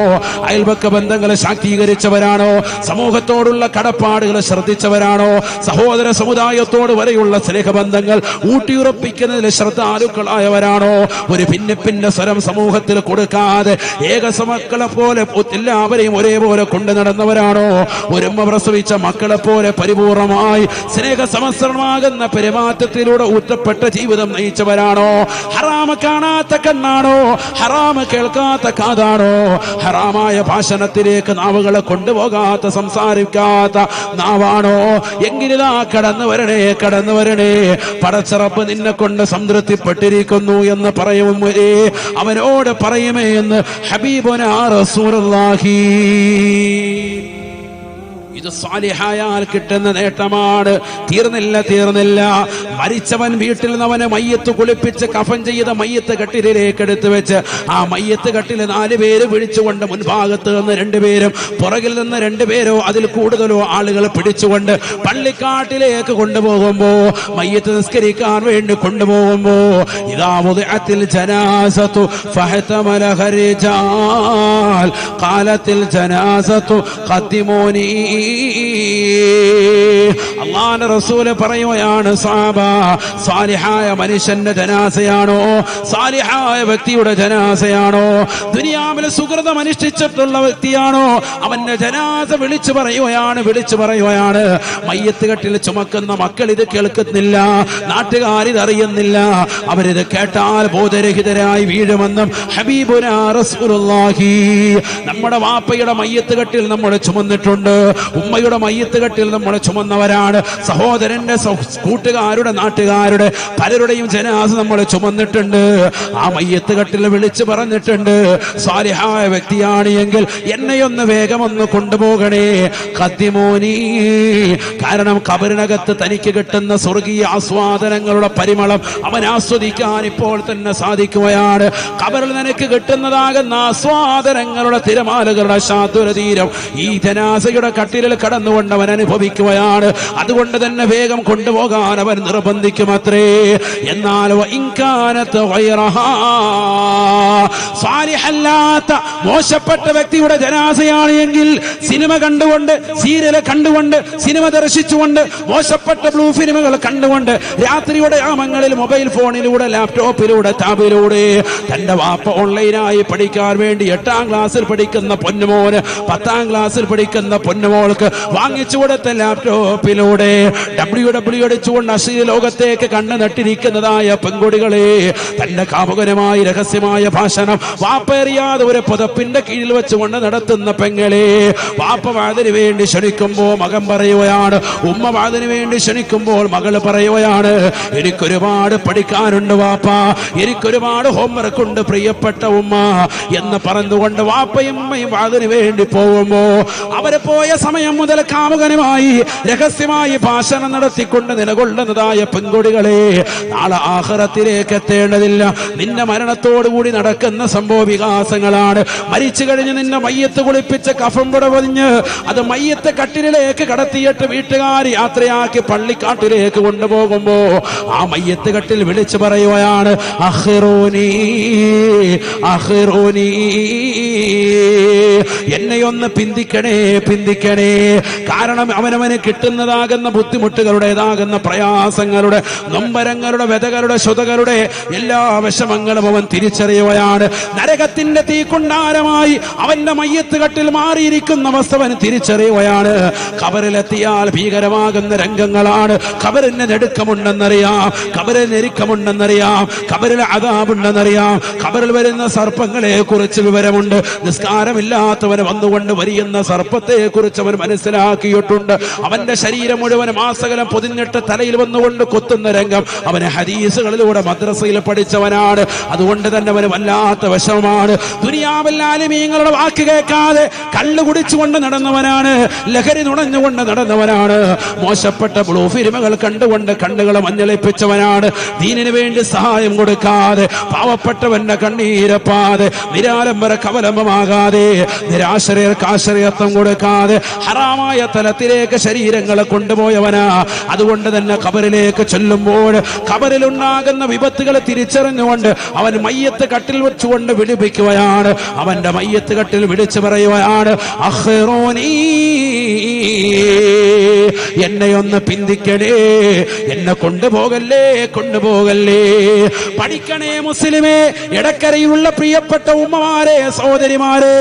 അയൽപക്ക ബന്ധങ്ങളെ ശാക്തീകരിച്ചവരാണോ, സമൂഹത്തോടുള്ള കടപ്പാടുകൾ ശ്രദ്ധിച്ചവരാണോ, സഹോദര സമുദായത്തോട് വരെയുള്ള സ്നേഹബന്ധങ്ങൾ ഊട്ടിയുറപ്പിക്കുന്നതിൽ ശ്രദ്ധാലുക്കളായവരാണോ, ഒരു ഭിന്നിപ്പിന് എതിർപ്പിന്റെ സ്വരം സമൂഹത്തിൽ കൊടുക്കാതെ ഏകസമക്കളെ പോലെ എല്ലാവരെയും ഒരേപോലെ കൊണ്ടു നടന്നവരാണോ? ഒരുമ്മ പ്രസവിച്ച മക്കളെ പോലെ പരിപൂർണമായി സ്നേഹസമസ്രണമാകുന്ന പെരുമാറ്റത്തിലൂടെ ഊറ്റപ്പെട്ട ജീവിതം നയിച്ചവരാണോ? ഹറാമ് കാണാത്ത കണ്ണാണോ? ഹറാമ് കേൾക്കാത്ത കാതാണോ? ഹറാമായ ഭാഷണത്തിലേക്ക് നാവുകളെ കൊണ്ടുപോകാത്ത സംസാരിക്കാത്ത നാവാണോ? എങ്കിലിതാ കടന്നു വരണേ പടച്ചറപ്പ് നിന്നെ കൊണ്ട് സംതൃപ്തിപ്പെട്ടിരിക്കുന്നു എന്ന് പറയുമേ, അവനോട് പറയുമേ എന്ന് ഹബീബുനാ റസൂലുള്ളാഹി. ഇത് സാലിഹായാൽ കിട്ടുന്ന നേട്ടമാണ്. തീർന്നില്ല. മരിച്ചവൻ വീട്ടിൽ നിന്ന് അവനെ മയ്യത്ത് കുളിപ്പിച്ച് കഫൻ ചെയ്ത മയ്യത്ത് കട്ടിലേക്ക് എടുത്തു വെച്ച് ആ മയ്യത്ത് കട്ടിൽ 4 പേര് വിളിച്ചുകൊണ്ട് മുൻഭാഗത്ത് നിന്ന് 2 പേരും പുറകിൽ നിന്ന് 2 പേരോ അതിൽ കൂടുതലോ ആളുകൾ പിടിച്ചുകൊണ്ട് പള്ളിക്കാട്ടിലേക്ക് കൊണ്ടുപോകുമ്പോ മയ്യത്ത് നിസ്കരിക്കാൻ വേണ്ടി കൊണ്ടുപോകുമ്പോ ഇദാ മുദിഅത്തിൽ ജനാസത്തു ഫഹതമലഹ റിജാൽ ഖാലത്തിൽ ജനാസത്തു ഖദ്ദിമൂനി. അല്ലാഹുവിന്റെ റസൂല് പറയുകയാണ്, സഹാബ, സാലിഹായ മനുഷ്യന്റെ ജനാസയാണോ, സാലിഹായ വ്യക്തിയുടെ ജനാസയാണോ, ദുനിയാവിലെ സുകൃതം അനുഷ്ഠിച്ചിട്ടുള്ള വ്യക്തിയാണോ, അവന്റെ ജനാസ വിളിച്ചു പറയുകയാണ്. മയ്യത്ത് കെട്ടിൽ ചുമക്കുന്ന മക്കൾ ഇത് കേൾക്കുന്നില്ല, നാട്ടുകാരിത് അറിയുന്നില്ല. അവരിത് കേട്ടാൽ ബോധരഹിതരായി വീഴുമെന്നും ഹബീബുനാ റസൂലുള്ളാഹി. നമ്മുടെ വാപ്പയുടെ മയ്യത്ത് കെട്ടിൽ നമ്മൾ ചുമന്നിട്ടുണ്ട്, ഉമ്മയുടെ മയ്യത്ത് കെട്ടിൽ നമ്മൾ ചുമന്നവരാണ്. സഹോദരന്റെ കൂട്ടുകാരുടെ നാട്ടുകാരുടെ പലരുടെയും ജനാസ നമ്മൾ ചുമന്നിട്ടുണ്ട്. ആ മയ്യത്ത് കെട്ടിൽ വിളിച്ചു പറഞ്ഞിട്ടുണ്ട്, സാലിഹായ വ്യക്തിയാണ് എങ്കിൽ എന്നെയൊന്ന് വേഗമൊന്ന് കൊണ്ടുപോകണേ, ഖദ്ദിമൂനി. കാരണം ഖബറിനകത്ത് തനിക്ക് കിട്ടുന്ന സ്വർഗീയ ആസ്വാദനങ്ങളുടെ പരിമളം അവൻ ആസ്വദിക്കാൻ ഇപ്പോൾ തന്നെ സാധിക്കുകയാണ്. ഖബറിൽ നിനക്ക് കിട്ടുന്നതാകുന്ന ആസ്വാദനങ്ങളുടെ തിരമാലകളുടെ ശാതുരതീരം ഈ ജനാസയുടെ കട്ടിലിൽ കടന്നുകൊണ്ട് അവൻ അനുഭവിക്കുകയാണ്. അതുകൊണ്ട് തന്നെ വേഗം കൊണ്ടുപോകാൻ അവൻ നിർബന്ധിക്കുമത്രേ. എന്നാൽ സാലിഹല്ലാത്ത മോശപ്പെട്ട വ്യക്തിയുടെ ജനാസയാണ് എങ്കിൽ സിനിമ കണ്ടുകൊണ്ട്, സീരിയല് കണ്ടുകൊണ്ട്, സിനിമ ദർശിച്ചുകൊണ്ട്, മോശപ്പെട്ട ബ്ലൂ ഫിലിമുകൾ കണ്ടുകൊണ്ട് രാത്രിയുടെ യാമങ്ങളിൽ മൊബൈൽ ഫോണിലൂടെ, ലാപ്ടോപ്പിലൂടെ, ടാബിലൂടെ തന്റെ വാപ്പ ഓൺലൈനായി പഠിക്കാൻ വേണ്ടി 8ാം ക്ലാസ്സിൽ പഠിക്കുന്ന പൊന്നുമോന്, 10ാം ക്ലാസ്സിൽ പഠിക്കുന്ന പൊന്നുമോൾക്ക് വാങ്ങിച്ചു കൊടുത്ത ലാപ്ടോപ്പിലൂടെ ഡബ്ല്യു അടിച്ചുകൊണ്ട് അശ്ലീല ലോകത്തേക്ക് കണ്ണു നട്ടിരിക്കുന്നതായ പെൺകുടികളെ, തന്റെ കാമുകനുമായി രഹസ്യമായ ഭാഷണം വാപ്പേറിയാതെ ഒരു പുതപ്പിന്റെ കീഴിൽ വെച്ചുകൊണ്ട് നടത്തുന്ന പെങ്ങളെ, വാപ്പ വാതിന് വേണ്ടി ക്ഷണിക്കുമ്പോൾ മകൻ പറയുകയാണ്, ഉമ്മ വാതിന് വേണ്ടി ക്ഷണിക്കുമ്പോൾ മകൾ പറയുകയാണ്, എനിക്കൊരുപാട് പഠിക്കാനുണ്ട് വാപ്പ, എനിക്കൊരുപാട് ഹോംവർക്ക് ഉണ്ട് പ്രിയപ്പെട്ട ഉമ്മ എന്ന് പറഞ്ഞുകൊണ്ട് വാപ്പയും ഉമ്മയും വാതിന് വേണ്ടി പോകുമ്പോ അവരെ പോയ സമയം മുതൽ കാമുകനുമായി രഹസ്യമായി ഭാഷണം നടത്തിക്കൊണ്ട് നിലകൊള്ളുന്നതായ പെൺകുടികളെ, നാളെ ആഖിറത്തിലേക്ക് എത്തേണ്ടതില്ല. നിന്റെ മരണത്തോടുകൂടി നടക്കുന്ന സംഭവ വികാസങ്ങളാണ്. മരിച്ചു കഴിഞ്ഞ് നിന്നെ മയ്യത്ത് കുളിപ്പിച്ച് കഫം പൊടിഞ്ഞ് അത് മയ്യത്ത് കട്ടിലേക്ക് കടത്തിയിട്ട് വീട്ടുകാർ യാത്രയാക്കി പള്ളിക്കാട്ടിലേക്ക് കൊണ്ടുപോകുമ്പോ ആ മയ്യത്ത് കട്ടിൽ വിളിച്ചു പറയുകയാണ്, അഖിറൂനി, എന്നെയൊന്ന് പിന്തിക്കണേ. കാരണം അവനവന് കിട്ടുന്നതാകുന്ന ബുദ്ധിമുട്ടുകളുടേതാകുന്ന പ്രയാസങ്ങളുടെ, നൊമ്പരങ്ങളുടെ, വ്യതകളുടെ, ശ്രുതകളുടെ എല്ലാ വിഷമങ്ങളും അവൻ തിരിച്ചറിയുകയാണ്. നരകത്തിന്റെ തീക്കുണ്ടാരമായി അവന്റെ മയ്യത്ത് കട്ടിൽ മാറിയിരിക്കുന്ന അവസ്ഥ അവൻ തിരിച്ചറിയുകയാണ്. ഖബറിലെത്തിയാൽ ഭീകരമാകുന്ന രംഗങ്ങളാണ്. ഖബറിന് ഞെടുക്കമുണ്ടെന്നറിയാം, ഖബറിന് ഞെരുക്കമുണ്ടെന്നറിയാം, ഖബറിൽ അദാബുണ്ടെന്നറിയാം, ഖബറിൽ വരുന്ന സർപ്പങ്ങളെ കുറിച്ച് വിവരമുണ്ട്. നിസ്കാരമില്ലാത്തവന് വന്നുകൊണ്ട് വരിയുന്ന സർപ്പത്തെ കുറിച്ച് അവൻ മനസ്സിലാക്കിയിട്ടുണ്ട്. അവന്റെ ശരീരം മുഴുവൻ മാസകലം പൊതിഞ്ഞിട്ട് തലയിൽ വന്നുകൊണ്ട് കൊത്തുന്ന രംഗം അവന് ഹദീസുകളിലൂടെ മദ്രസയിൽ പഠിച്ചവനാണ്. അതുകൊണ്ട് തന്നെ അവന് വല്ലാത്ത വിഷമമാണ്. ദുനിയാവിൽ ആലിമീങ്ങളുടെ വാക്ക് കേൾക്കാതെ കള്ളു കുടിച്ചുകൊണ്ട് നടന്നവനാണ്, ലഹരി നുണഞ്ഞുകൊണ്ട് നടന്നവനാണ്, മോശപ്പെട്ട ബ്ലൂ ഫിലിമുകൾ കണ്ടുകൊണ്ട് കണ്ണുകളെ മഞ്ഞളിപ്പിച്ചവനാണ്, ദീനിന് വേണ്ടി സഹായം കൊടുക്കാതെ, പാവപ്പെട്ടവന്റെ കണ്ണീരപ്പാതെ, നിരാലംബര കവലംബമാകാതെ, നിരാശ്രയർക്ക് ആശ്രയത്വം കൊടുക്കാതെ ഹറാമായ തലത്തിലേക്ക് ശരീരങ്ങളെ കൊണ്ടുപോയവനാ. അതുകൊണ്ട് തന്നെ ഖബറിലേക്ക് ചെല്ലുമ്പോൾ ഖബറിലുണ്ടാകുന്ന വിപത്തുകൾ തിരിച്ചറിഞ്ഞുകൊണ്ട് അവൻ മയ്യത്ത് കട്ടിൽ വെച്ചുകൊണ്ട് വിളിപ്പിക്കുകയാണ്. അവന്റെ മയ്യത്ത് കട്ടിൽ വിളിച്ചു പറയുകയാണ്, അഖിറൂനി, എന്നെയൊന്ന് പിന്തിക്കണേ, എന്നെ കൊണ്ടുപോകല്ലേ, കൊണ്ടുപോകല്ലേ. പഠിക്കണേ മുസ്ലിമേ. ഇടക്കരയിലുള്ള പ്രിയപ്പെട്ട ഉമ്മമാരെ, സഹോദരിമാരെ,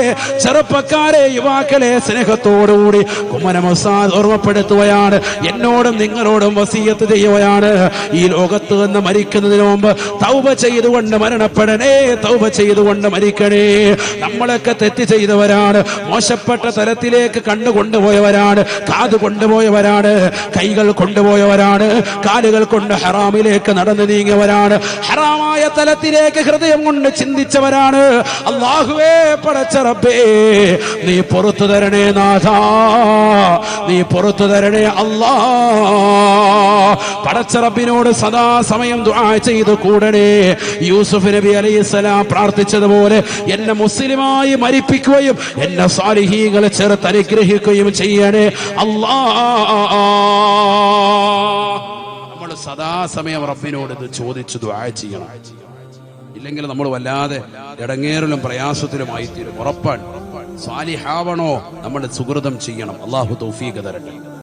ചെറുപ്പക്കാരെ, യുവാക്കളെ സ്നേഹത്തോടുകൂടി കുമ്മനം ഉസ്താദ് ഓർമ്മപ്പെടുത്തുകയാണ്, എന്നോടും നിങ്ങളോടും വസിയത്ത് ചെയ്യുകയാണ്. ഈ ലോകത്ത് നിന്ന് മരിക്കുന്നതിന് മുമ്പ് തൗബ ചെയ്തുകൊണ്ട് മരണപ്പെടണേ, തൗബ ചെയ്തുകൊണ്ട് മരിക്കണേ. നമ്മളൊക്കെ തെറ്റ് ചെയ്തവരാണ്, മോശപ്പെട്ട തലത്തിലേക്ക് കണ്ണു കൊണ്ടുപോയവരാണ്, കാത് കൊണ്ടുപോയവരാണ്, കൈകൾ കൊണ്ടുപോയവരാണ്, കാലുകൾ കൊണ്ട് ഹറാമിലേക്ക് നടന്നു നീങ്ങിയവരാണ്, ഹറാമായ തലത്തിലേക്ക് ഹൃദയം കൊണ്ട് ചിന്തിച്ചവരാണ്. അല്ലാഹുവേ, പടച്ച റബ്ബേ, നീ പുറത്തു തരണേ നാഥാ, നീ പുറത്തു തരണേ അല്ലാ. പടച്ച റബ്ബിനോട് സദാ സമയം ദുആ ചെയ്തു കൂടണേ. യൂസുഫ് നബി അലൈഹിസ്സലാം പ്രാർത്ഥിച്ചതുപോലെ എന്നെ മുസ്ലിമായി മരിപ്പിക്കുകയും എന്നെ സാലിഹീങ്ങളെ ചേർത്ത് അനുഗ്രഹിക്കുകയും ചെയ്യണേ അല്ലാ. നമ്മൾ സദാസമയം റബ്ബിനോട് ഇത് ചോദിച്ചു ദുആ ചെയ്യണം. ഇല്ലെങ്കിൽ നമ്മൾ വല്ലാതെ ഇടങ്ങേറിലും പ്രയാസത്തിലുമായി തീരും. ഉറപ്പാണ്. സാലിഹാവണോ നമ്മൾ സുകൃതം ചെയ്യണം. അല്ലാഹു തൗഫീഖ് തരട്ടെ.